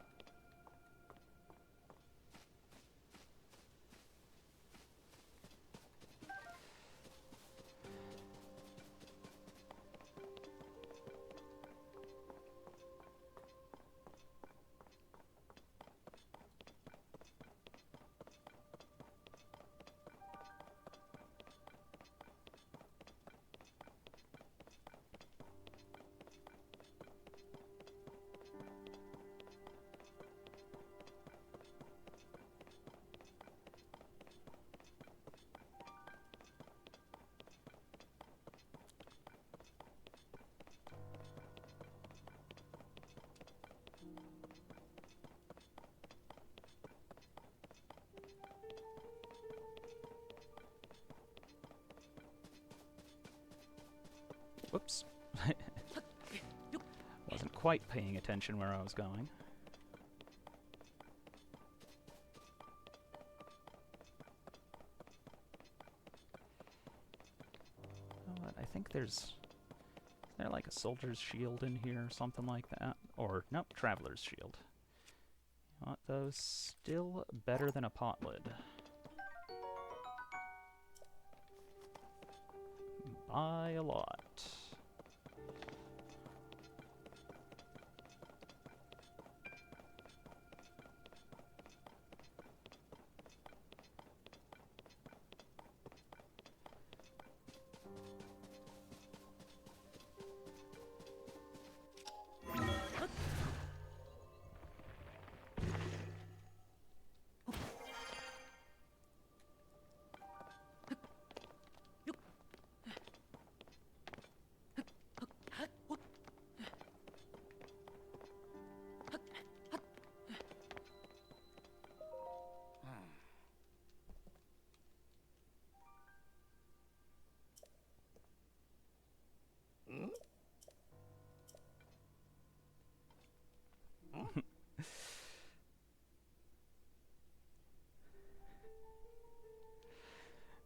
Whoops. Wasn't quite paying attention where I was going. But I think there's... Is there like a soldier's shield in here or something like that? Or, nope, traveler's shield. You want those? Still better than a pot lid. By a lot.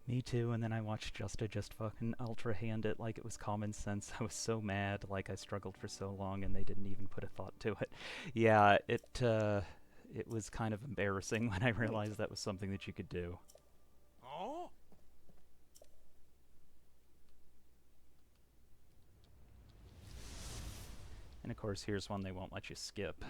Me too, and then I watched Justa just fucking ultra hand it like it was common sense. I was so mad, like I struggled for so long and they didn't even put a thought to it. Yeah, it was kind of embarrassing when I realized that was something that you could do. Oh. And of course, here's one they won't let you skip.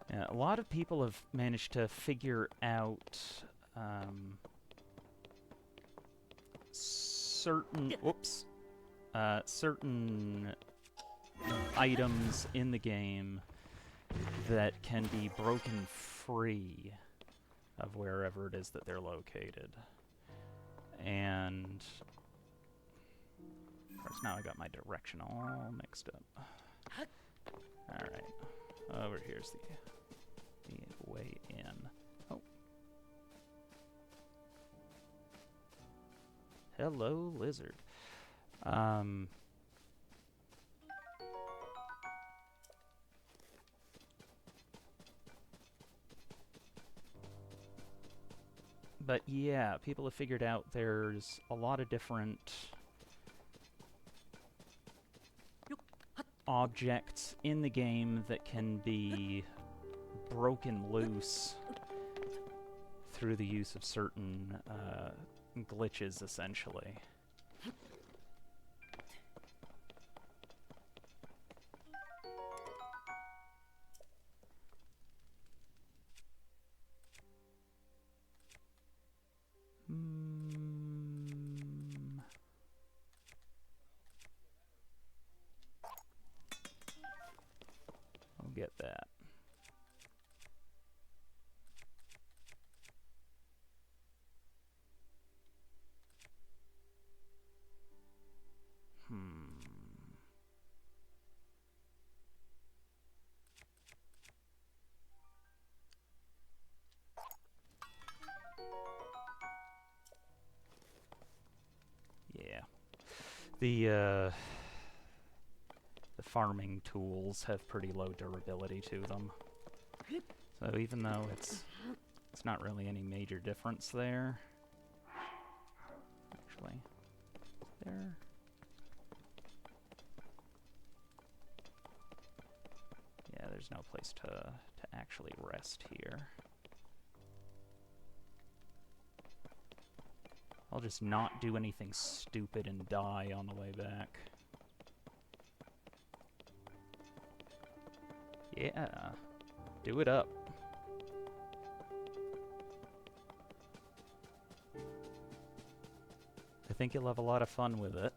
Yeah, a lot of people have managed to figure out certain certain items in the game that can be broken free of wherever it is that they're located. And of course now I got my direction all mixed up. Alright. Over here's the way in. Oh. Hello, lizard. But yeah, people have figured out there's a lot of different objects in the game that can be broken loose through the use of certain glitches, essentially. I'll get that. Yeah. The farming tools have pretty low durability to them. So even though it's not really any major difference there. Actually, there. Yeah, there's no place to actually rest here. I'll just not do anything stupid and die on the way back. Yeah, do it up. I think you'll have a lot of fun with it.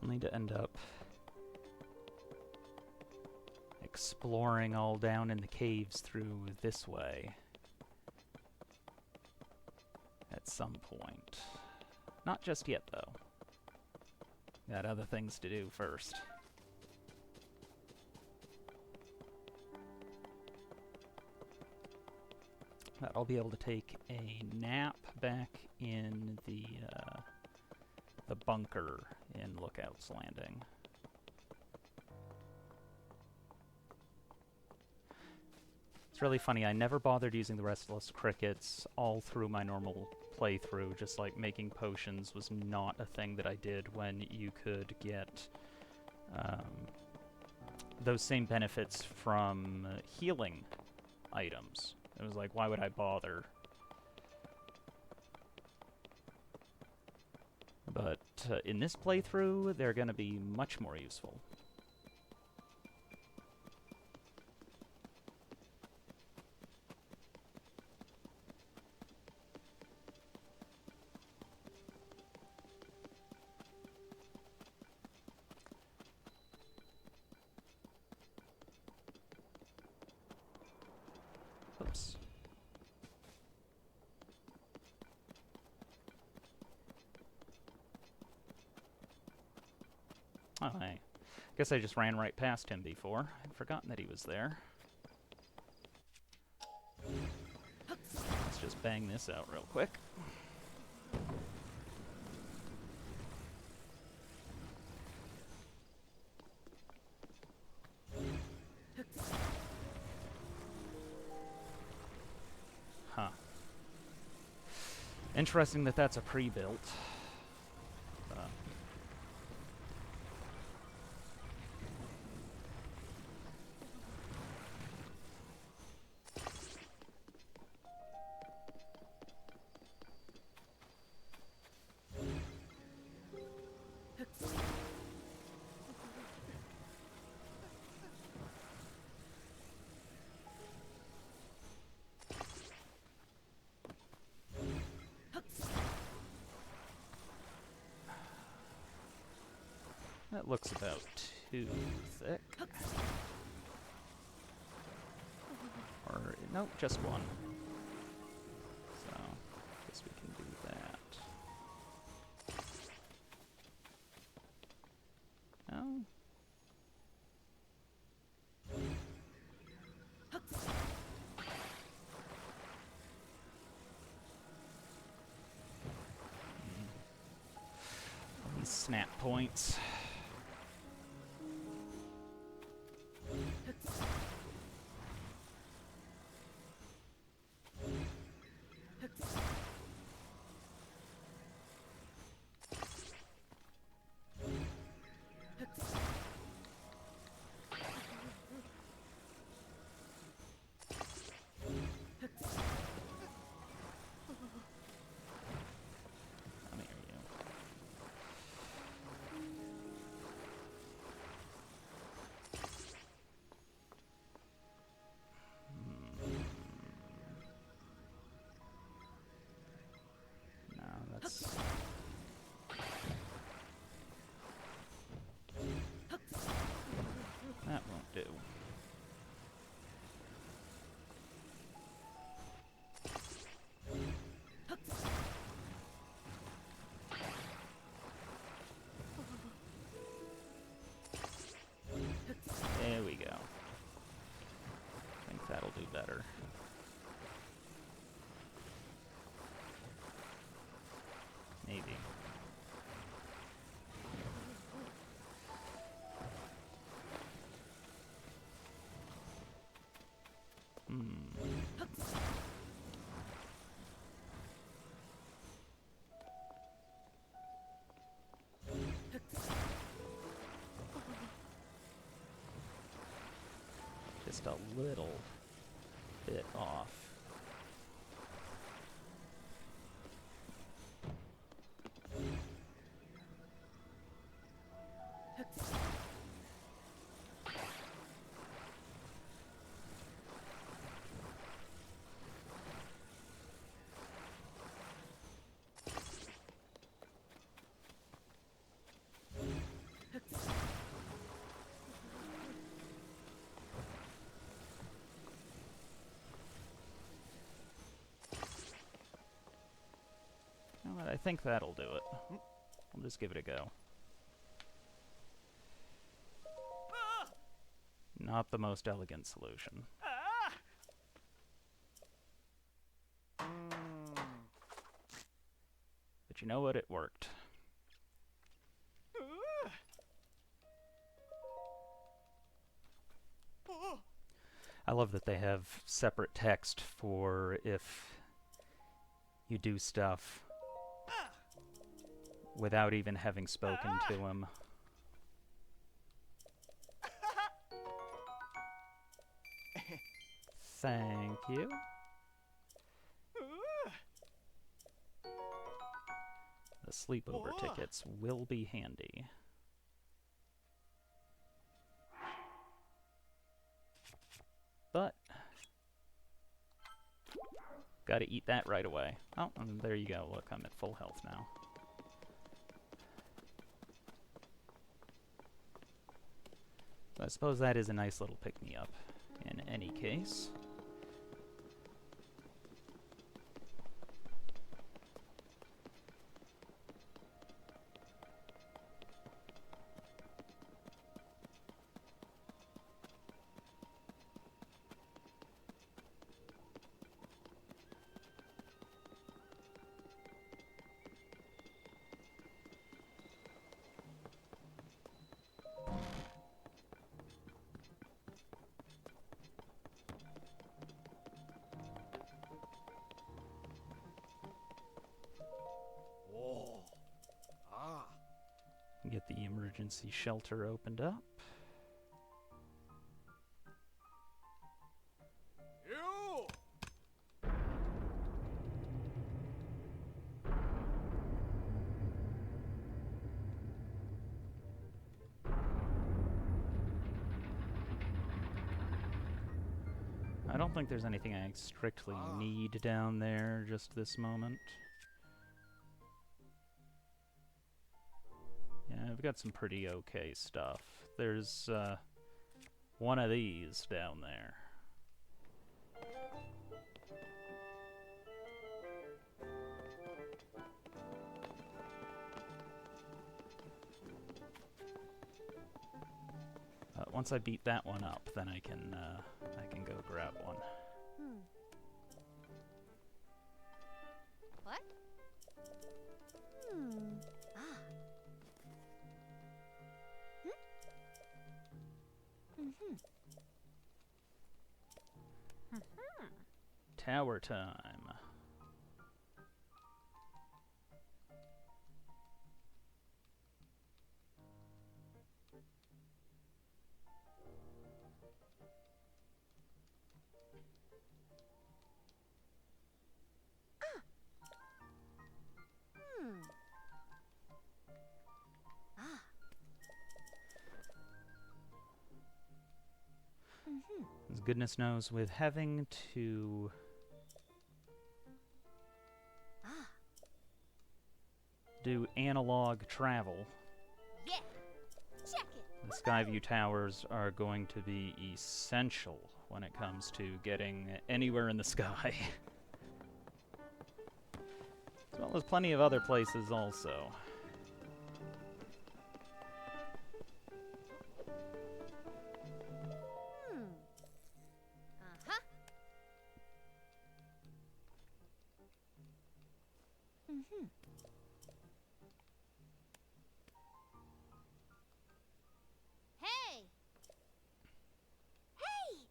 I'll need to end up exploring all down in the caves through this way at some point. Not just yet, though. Got other things to do first. But I'll be able to take a nap back in the bunker in Lookout's Landing. It's really funny, I never bothered using the Restless Crickets all through my normal playthrough, just like making potions was not a thing that I did when you could get those same benefits from healing items. It was like, why would I bother? But in this playthrough, they're going to be much more useful. corpse. Oh, hey. Guess I just ran right past him before. I'd forgotten that he was there. Let's just bang this out real quick. Huh. Interesting that that's a pre-built. That looks about too thick. Or, no, just one. So, guess we can do that. No? These snap points. Come here, you. No, that's... That won't do. There we go. I think that'll do better. Maybe. Just a little bit off. You know what, I think that'll do it. I'll just give it a go. Not the most elegant solution. But you know what? It worked. I love that they have separate text for if you do stuff without even having spoken to him. Thank you. The sleepover tickets will be handy. But gotta eat that right away. Oh, and there you go. Look, I'm at full health now. So I suppose that is a nice little pick-me-up in any case. emergency shelter opened up. You! I don't think there's anything I strictly need down there just this moment. Yeah, I've got some pretty okay stuff. There's one of these down there. Once I beat that one up, then I can go grab one. What? Ah. Tower time. Ah. As goodness knows, with having to Ah. do analog travel, Yeah. Check it. the Skyview Towers are going to be essential when it comes to getting anywhere in the sky. As well as plenty of other places also. Uh-huh. Hey! Hey!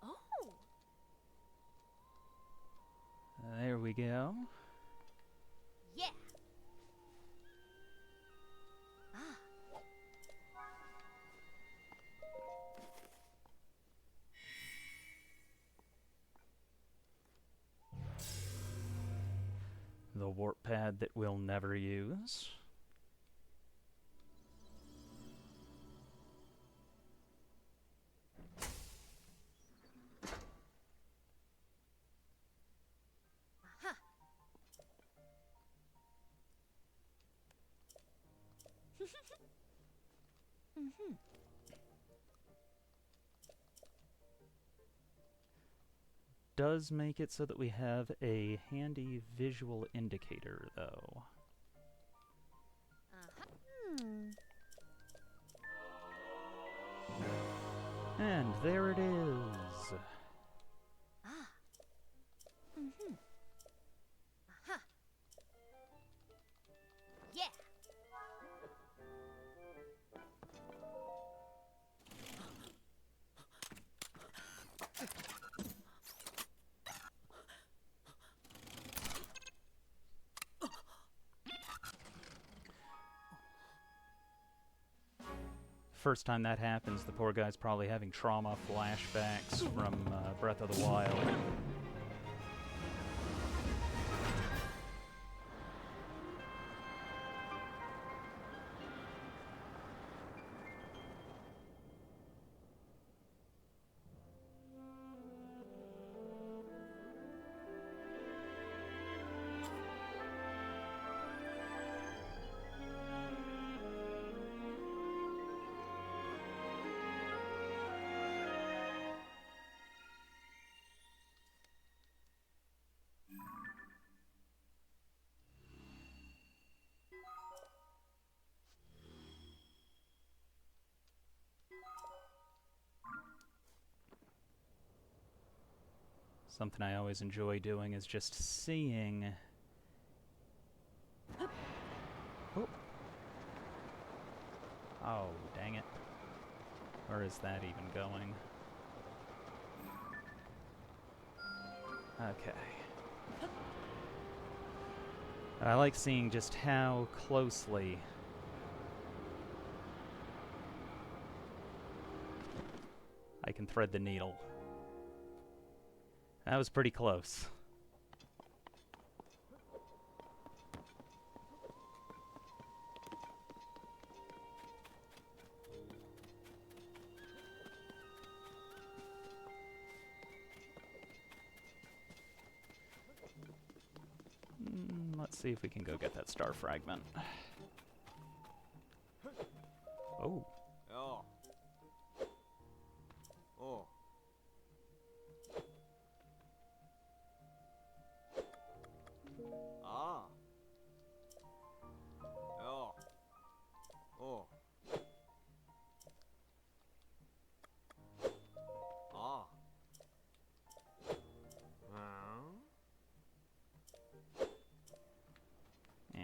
Oh. There we go. Yeah. Ah. The warp pad that we'll never use. Aha. Does make it so that we have a handy visual indicator, though. And there it is. Ah. Aha. Yeah. First time that happens, the poor guy's probably having trauma flashbacks from Breath of the Wild. Something I always enjoy doing is just seeing... Oh. Oh, dang it. Where is that even going? Okay. I like seeing just how closely I can thread the needle. That was pretty close. Let's see if we can go get that star fragment. Oh. Oh. Oh. Ah. Oh. Oh. Ah. Eh.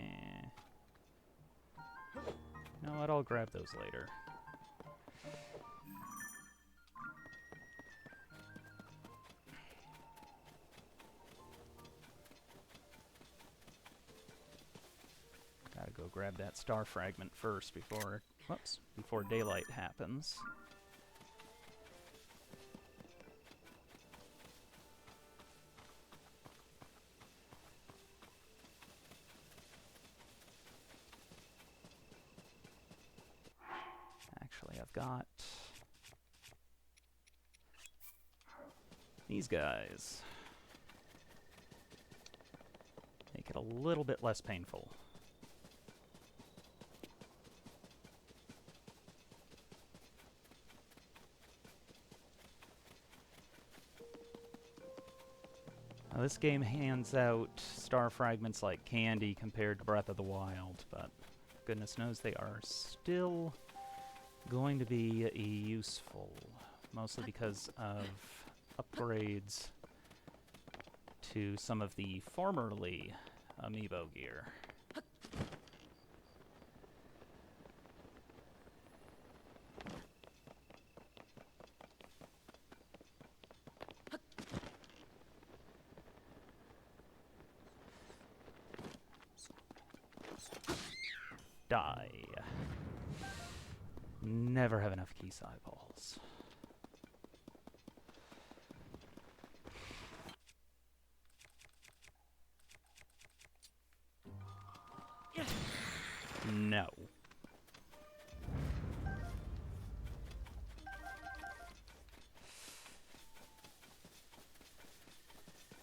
You know what? I'll grab those later. Gotta go grab that star fragment first before... Whoops. Before daylight happens. Actually, I've got... these guys. Make it a little bit less painful. Now, this game hands out star fragments like candy compared to Breath of the Wild, but goodness knows they are still going to be useful, mostly because of upgrades to some of the formerly amiibo gear. Die. Never have enough key eyeballs. No.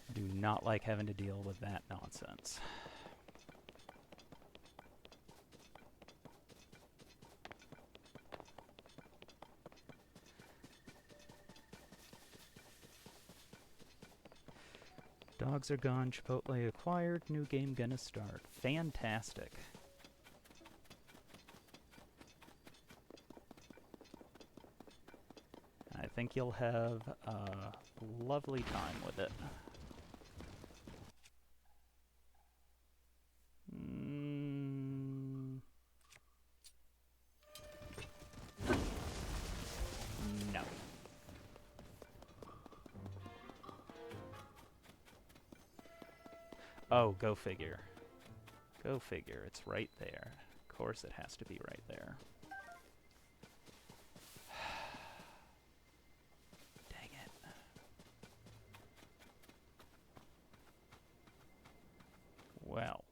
I do not like having to deal with that nonsense. Dogs are gone, Chipotle acquired, new game gonna start. Fantastic. I think you'll have a lovely time with it. No. Oh, go figure. Go figure, it's right there. Of course it has to be right there. Dang it. Well.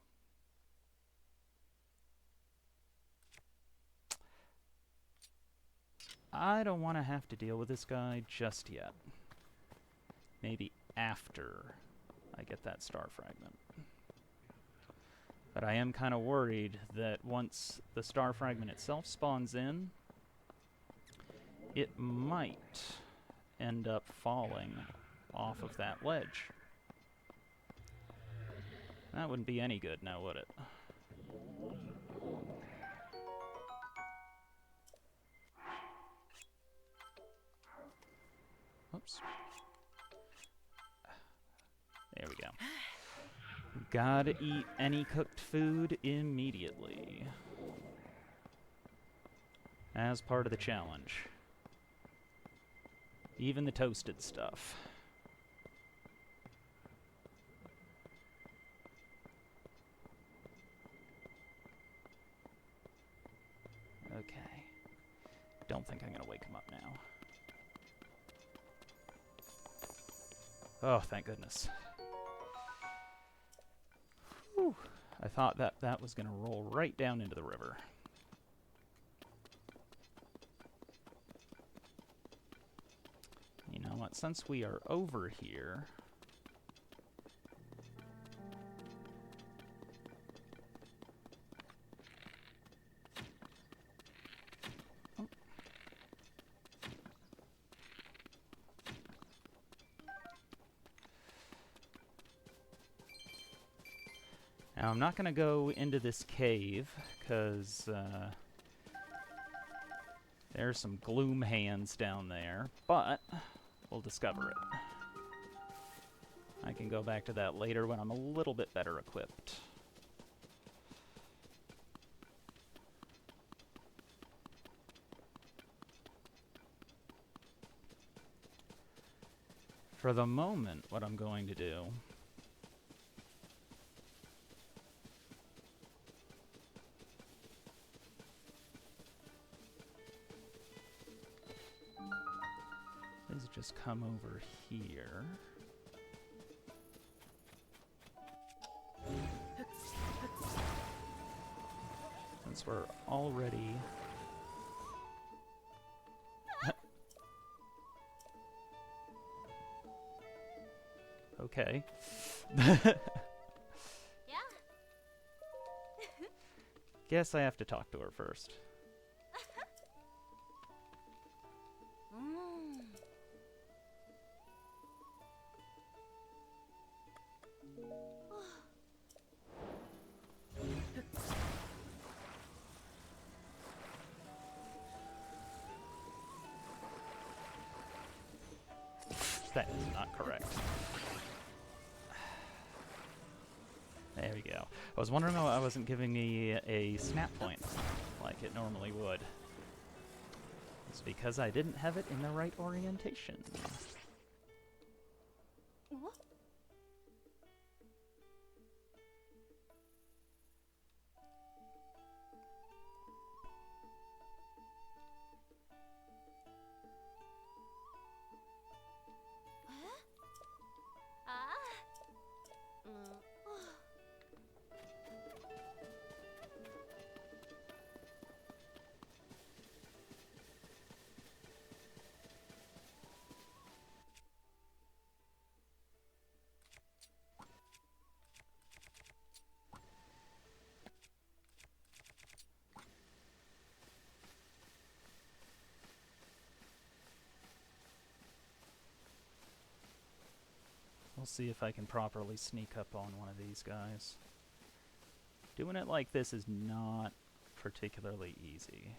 I don't want to have to deal with this guy just yet. Maybe after I get that star fragment. But I am kind of worried that once the star fragment itself spawns in, it might end up falling off of that ledge. That wouldn't be any good now, would it? Oops. There we go. Gotta eat any cooked food immediately. As part of the challenge. Even the toasted stuff. Okay. Don't think I'm gonna wake him up now. Oh, thank goodness. Whew. I thought that was gonna roll right down into the river. You know what? Since we are over here... Oh. Now, I'm not going to go into this cave, because there's some gloom hands down there, but we'll discover it. I can go back to that later when I'm a little bit better equipped. For the moment, what I'm going to do is just come over here. Since we're already... Okay. Yeah? Guess I have to talk to her first. That is not correct. There we go. I was wondering why I wasn't giving me a snap point like it normally would. It's because I didn't have it in the right orientation. What? We'll see if I can properly sneak up on one of these guys. Doing it like this is not particularly easy.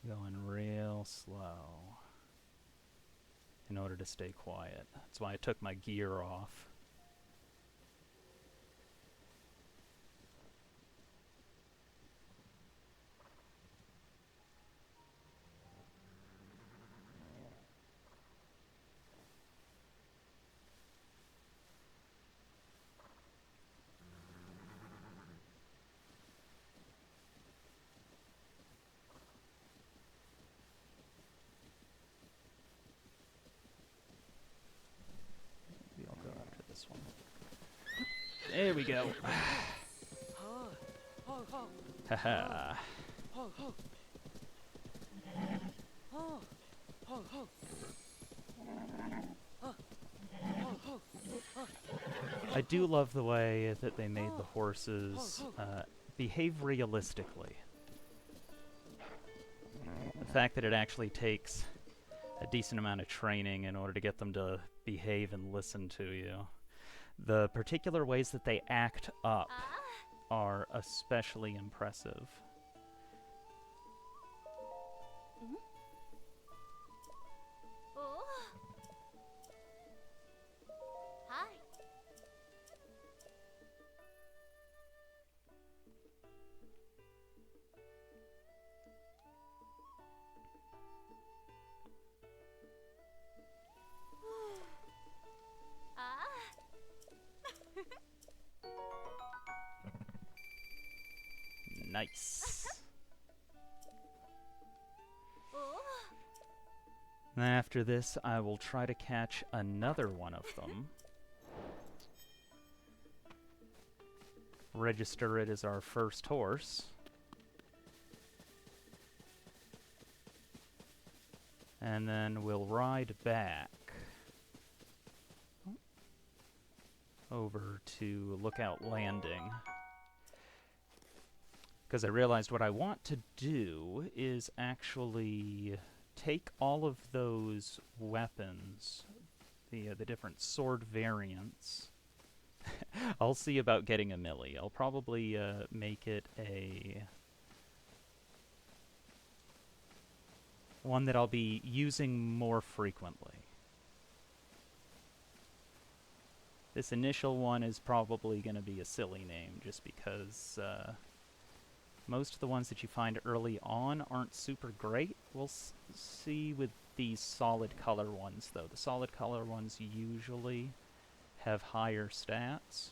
Going real slow in order to stay quiet. That's why I took my gear off. Maybe I'll go after this one. There we go. Haha. I do love the way that they made the horses behave realistically. fact that it actually takes a decent amount of training in order to get them to behave and listen to you. The particular ways that they act up are especially impressive. Oh. Hi. Nice. Oh. And after this, I will try to catch another one of them. Register it as our first horse. And then we'll ride back over to Lookout Landing. Because I realized what I want to do is actually take all of those weapons, the different sword variants. I'll see about getting a melee. I'll probably make it a one that I'll be using more frequently. This initial one is probably going to be a silly name, just because most of the ones that you find early on aren't super great. We'll see with these solid color ones, though. The solid color ones usually have higher stats.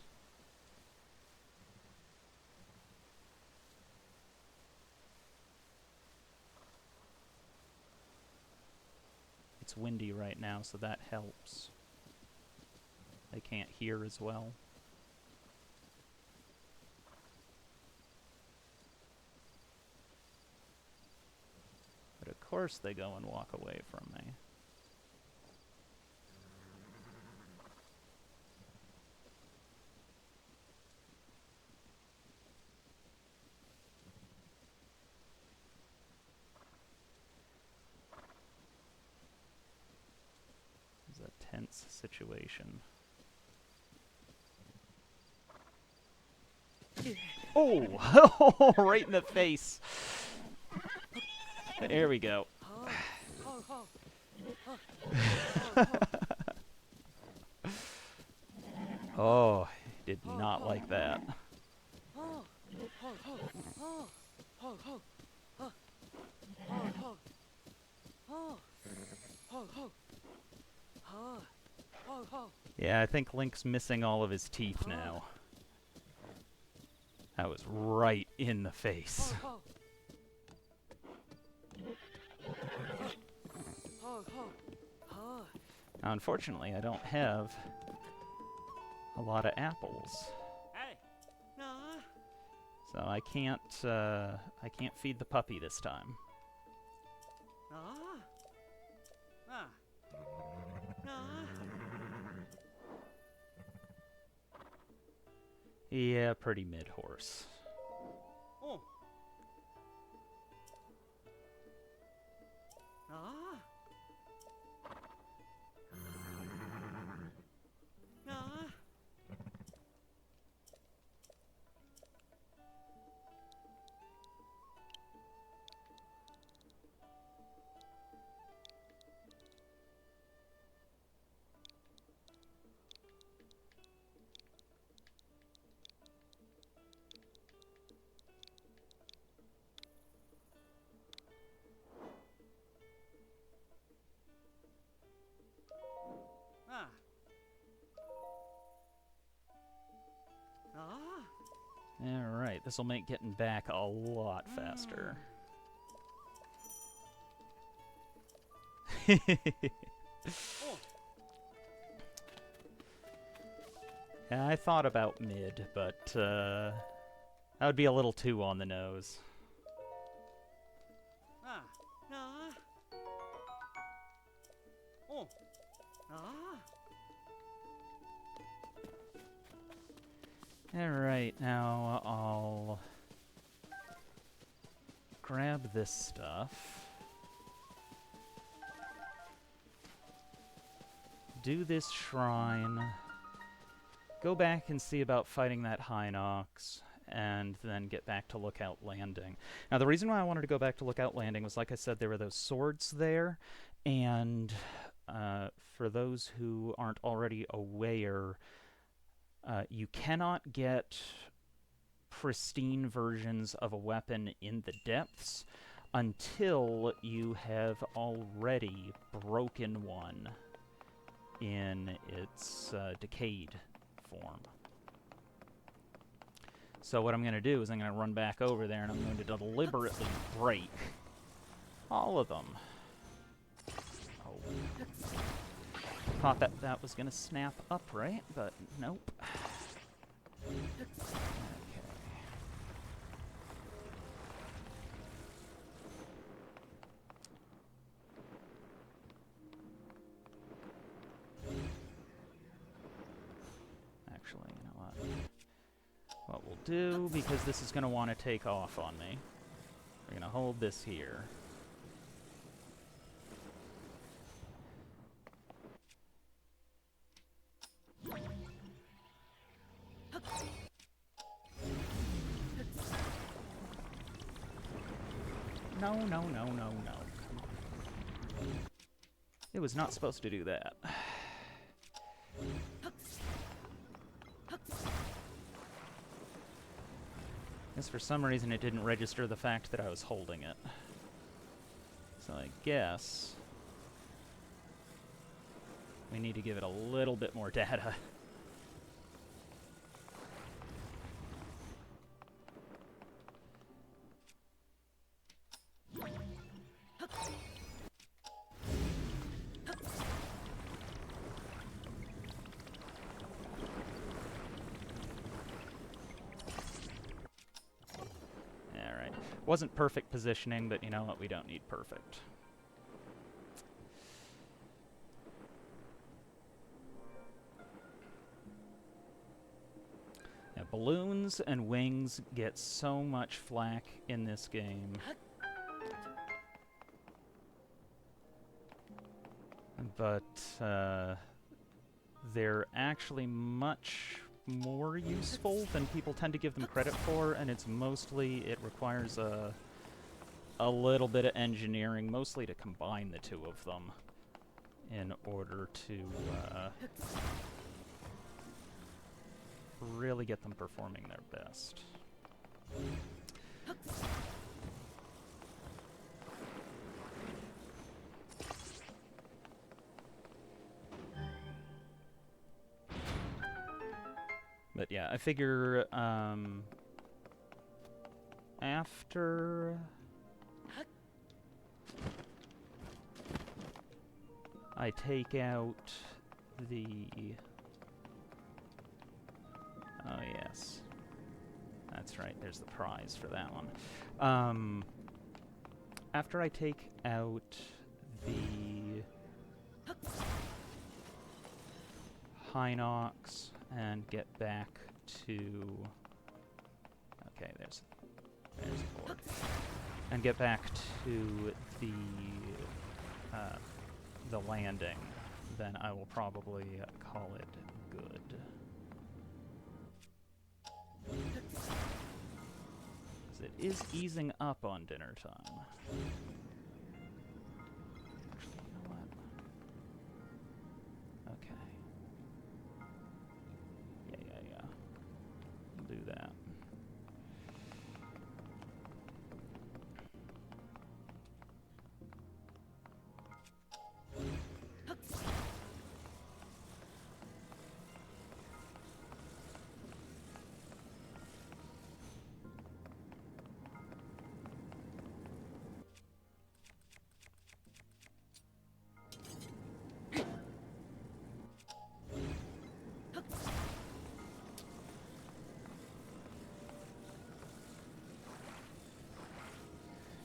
It's windy right now, so that helps. They can't hear as well. But of course they go and walk away from me. It's a tense situation. Oh! Right in the face! There we go. Oh, did not like that. Yeah, I think Link's missing all of his teeth now. That was right in the face. Now, unfortunately, I don't have a lot of apples, Hey. No. so I can't feed the puppy this time. No. Ah. No. Yeah, pretty mid horse. Oh. No. No. Ah. Ah. Alright, this will make getting back a lot faster. Oh. Yeah, I thought about mid, but that would be a little too on the nose. Ah. No. Oh. Ah. Alright, now I'll grab this stuff. do this shrine, go back and see about fighting that Hinox, and then get back to Lookout Landing. Now, the reason why I wanted to go back to Lookout Landing was, like I said, there were those swords there, and for those who aren't already aware, you cannot get pristine versions of a weapon in the depths until you have already broken one in its decayed form. So what I'm going to do is I'm going to run back over there and I'm going to deliberately break all of them. Oh. Thought that was going to snap upright, but nope. Okay. Actually, you know what? What we'll do, because this is going to want to take off on me, we're going to hold this here. No, no, no, no, no. Come on. It was not supposed to do that. Guess for some reason it didn't register the fact that I was holding it. So I guess we need to give it a little bit more data. Wasn't perfect positioning, but you know what? We don't need perfect. Yeah, balloons and wings get so much flack in this game. But they're actually much more useful than people tend to give them credit for, and it's mostly, it requires a little bit of engineering, mostly to combine the two of them in order to really get them performing their best. But yeah, I figure after I take out the... Oh yes. That's right, there's the prize for that one. After I take out the Hinox and get back to... Okay, there's a board. And get back to the landing, then I will probably call it good. Because it is easing up on dinner time. Actually, you know what? Okay. Yeah. We'll do that.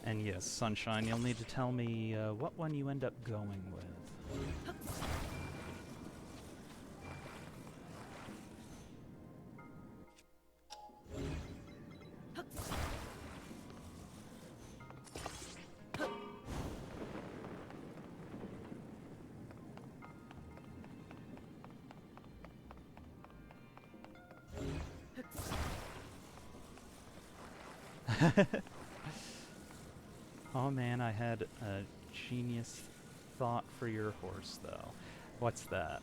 And yes, Sunshine, you'll need to tell me what one you end up going with. Oh man, I had a genius thought for your horse, though. What's that?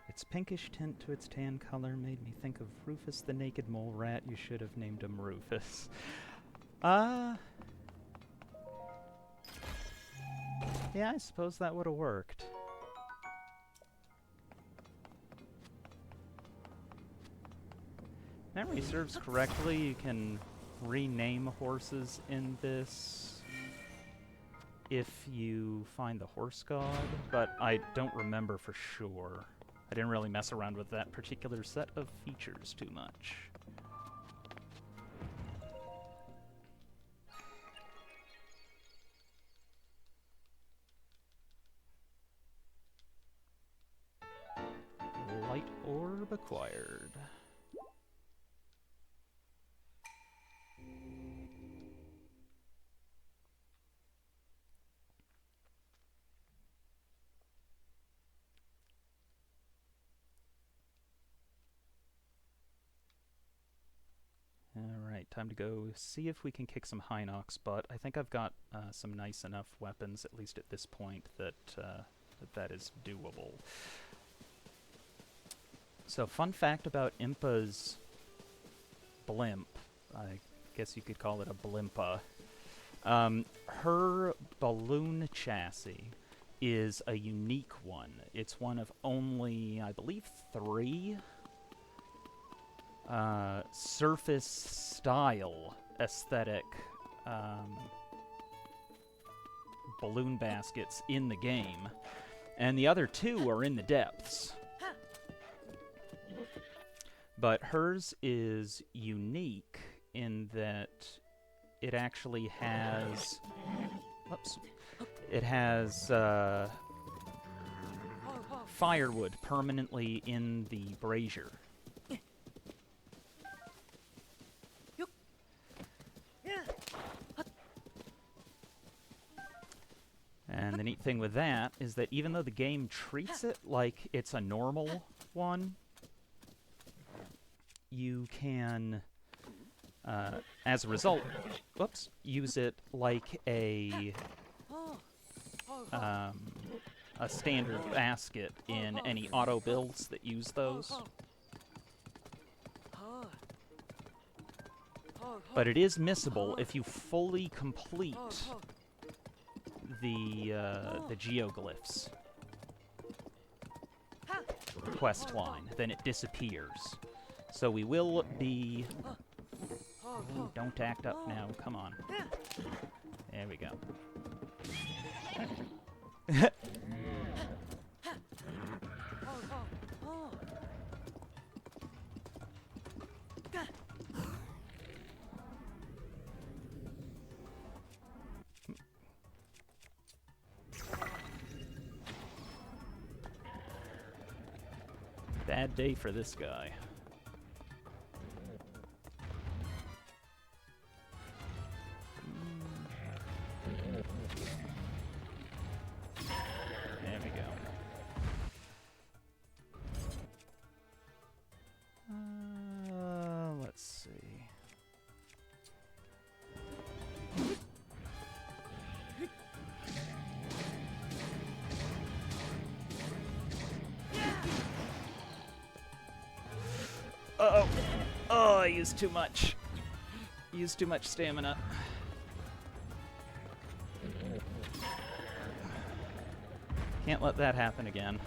Its pinkish tint to its tan color made me think of Rufus the Naked Mole Rat. You should have named him Rufus. Yeah, I suppose that would have worked. Memory serves correctly, you can rename horses in this if you find the horse god, but I don't remember for sure. I didn't really mess around with that particular set of features too much. Light orb acquired. Alright, time to go see if we can kick some Hinox butt. I think I've got some nice enough weapons, at least at this point, that that is doable. So, fun fact about Impa's blimp, I guess you could call it a blimpa. Her balloon chassis is a unique one. It's one of only, I believe, 3 surface style aesthetic balloon baskets in the game, and the other 2 are in the depths. But hers is unique in that it actually has, whoops, it has firewood permanently in the brazier. And the neat thing with that is that even though the game treats it like it's a normal one, you can, as a result, whoops, use it like a standard basket in any auto builds that use those. But it is missable if you fully complete the geoglyphs quest line, then it disappears. So we will be... Ooh, don't act up now, come on. There we go. Bad day for this guy. There we go. Let's see. Uh-oh. Oh, I used too much. Used too much stamina. Can't let that happen again.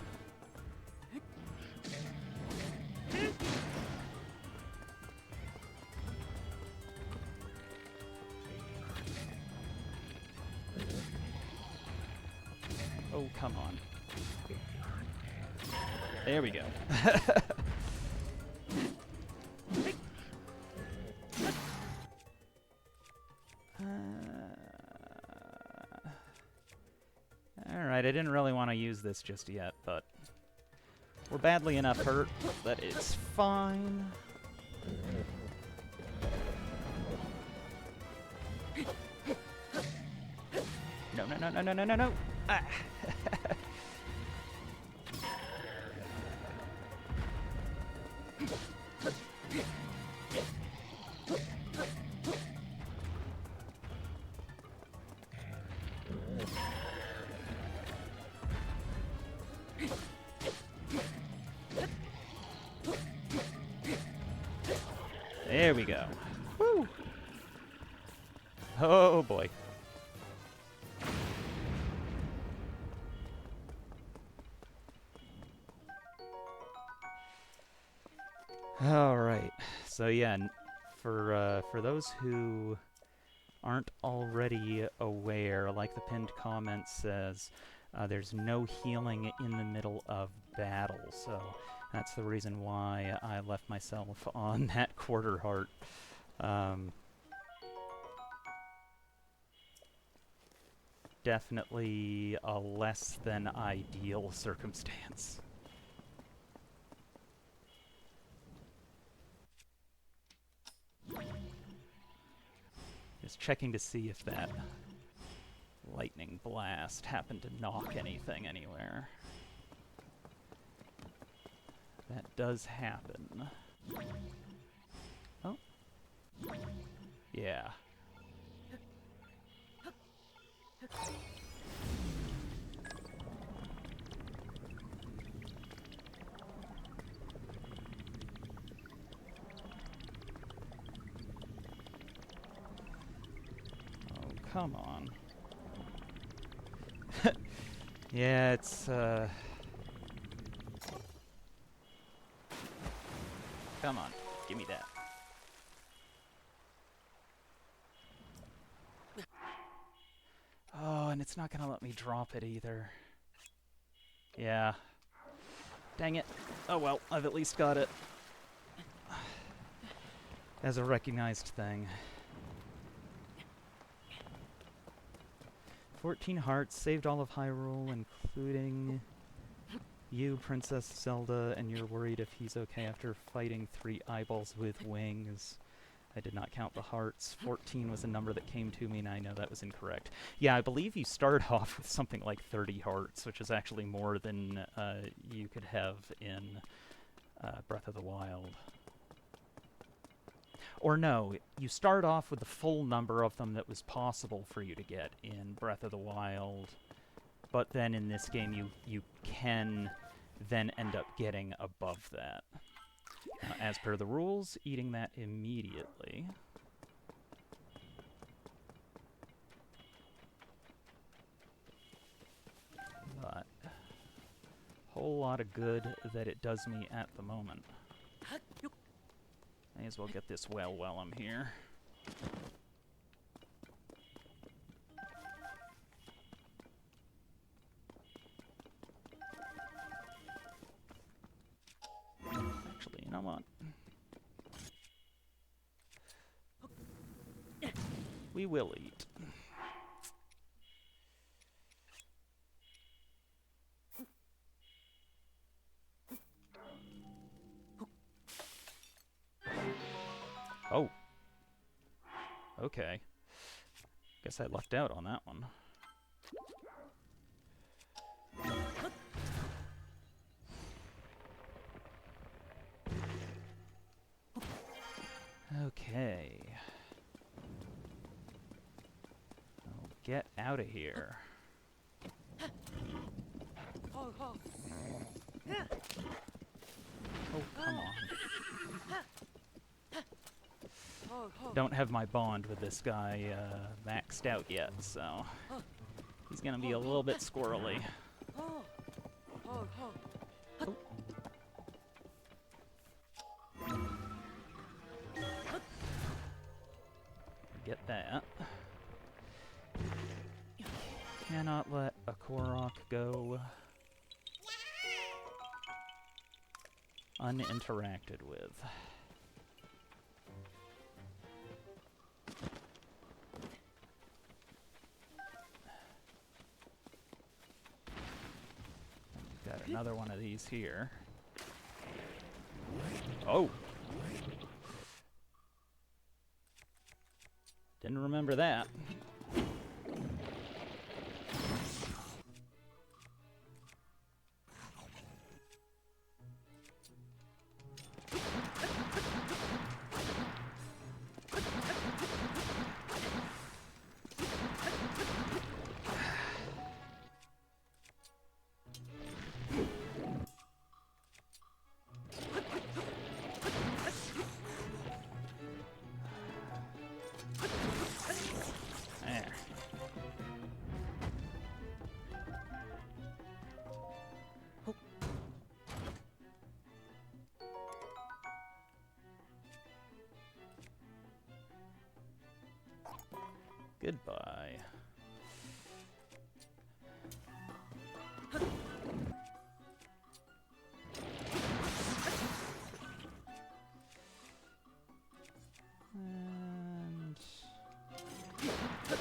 Oh, come on. There we go. Alright, I didn't really want to use this just yet, but we're badly enough hurt that it's fine. No, no, no, no, no, no, no, no! Ah. There we go. Woo! Oh boy. All right. So yeah, for those who aren't already aware, like the pinned comment says, there's no healing in the middle of battle. So that's the reason why I left myself on that quarter heart. Definitely a less than ideal circumstance. Just checking to see if that lightning blast happened to knock anything anywhere. That does happen. Oh. Yeah. Oh, come on. Yeah, it's, come on, give me that. Oh, and it's not gonna let me drop it either. Yeah. Dang it. Oh well, I've at least got it as a recognized thing. 14 hearts, saved all of Hyrule, including you, Princess Zelda, and you're worried if he's okay after fighting 3 eyeballs with wings. I did not count the hearts. 14 was a number that came to me, and I know that was incorrect. Yeah, I believe you start off with something like 30 hearts, which is actually more than you could have in Breath of the Wild. Or no, you start off with the full number of them that was possible for you to get in Breath of the Wild, but then in this game you can then end up getting above that. As per the rules, eating that immediately. But whole lot of good that it does me at the moment. May as well get this well while I'm here. Actually, you know what? We will eat. Oh. Okay. Guess I lucked out on that one. Okay. I'll get out of here. Oh, come on. Don't have my bond with this guy maxed out yet, so he's gonna be a little bit squirrely. Oh. Get that. Cannot let a Korok go uninteracted with. We've got another one of these here. Oh! Didn't remember that. There. Goodbye. And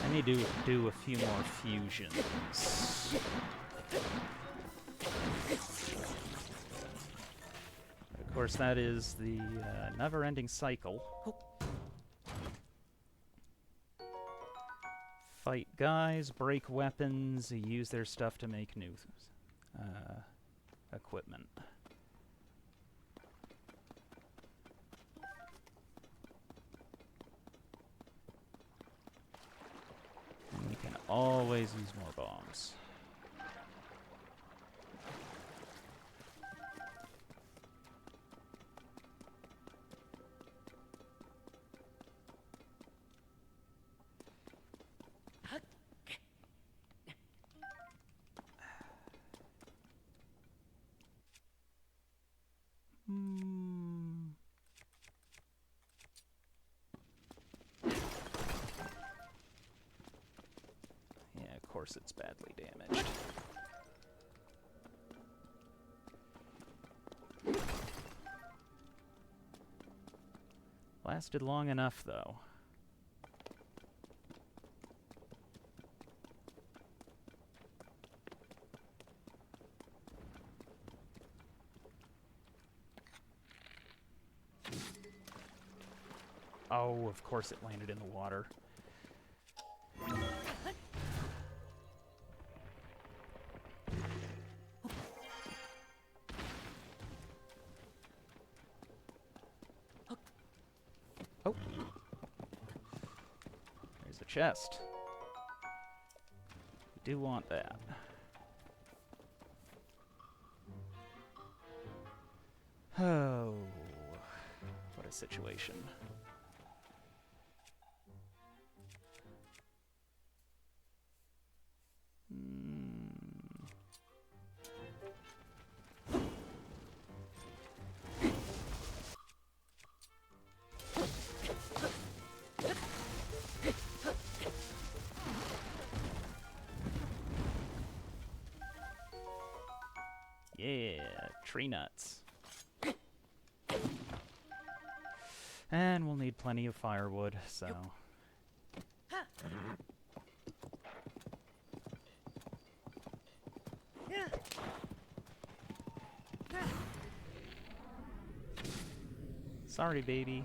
I need to do a few more fusions. Of course, that is the never-ending cycle. Fight guys, break weapons, use their stuff to make new equipment. And we can always use more bombs. Yeah, of course it's badly damaged. Lasted long enough, though. Oh, of course it landed in the water. Oh. There's a chest. We do want that. Oh. What a situation. Yeah, tree nuts. And we'll need plenty of firewood, so... Sorry, baby.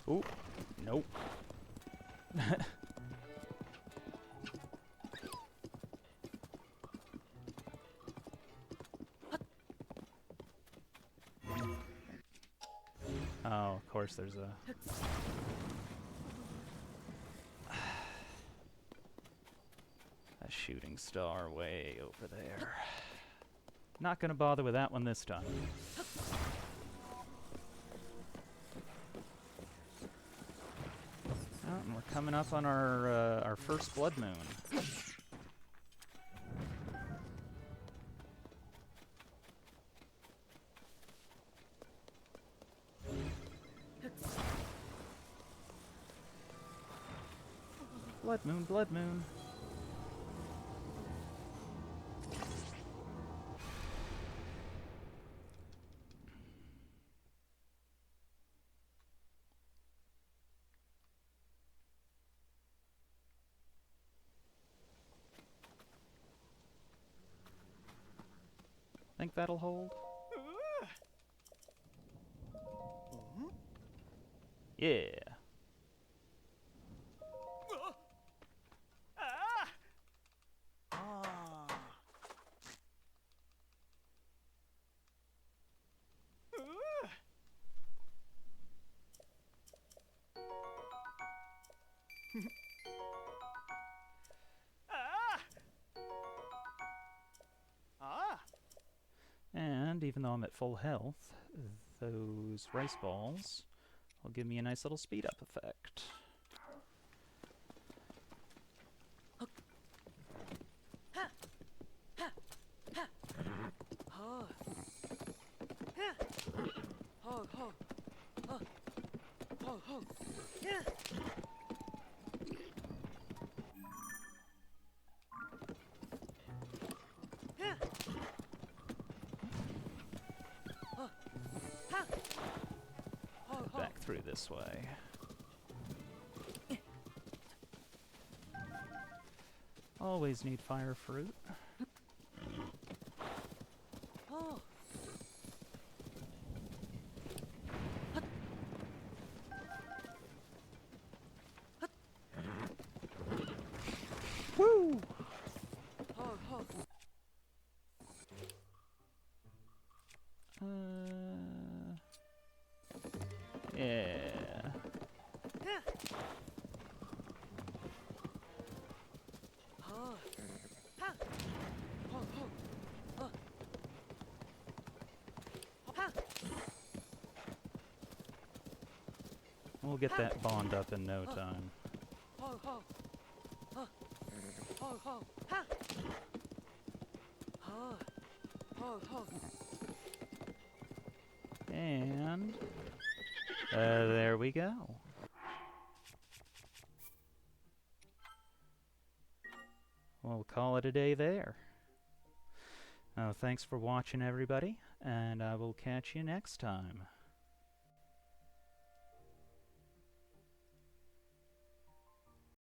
Ooh, nope. Oh, of course there's a... a shooting star way over there. Not gonna bother with that one this time. Oh, and we're coming up on our first blood moon. Blood moon, blood moon. Think that'll hold? Yeah. Ah. Ah. And even though I'm at full health, those rice balls will give me a nice little speed up effect. Back through this way. Always need fire fruit. Woo! Yeah. We'll get that bond up in no time. And there we go. We'll call it a day there. Thanks for watching, everybody, and I will catch you next time.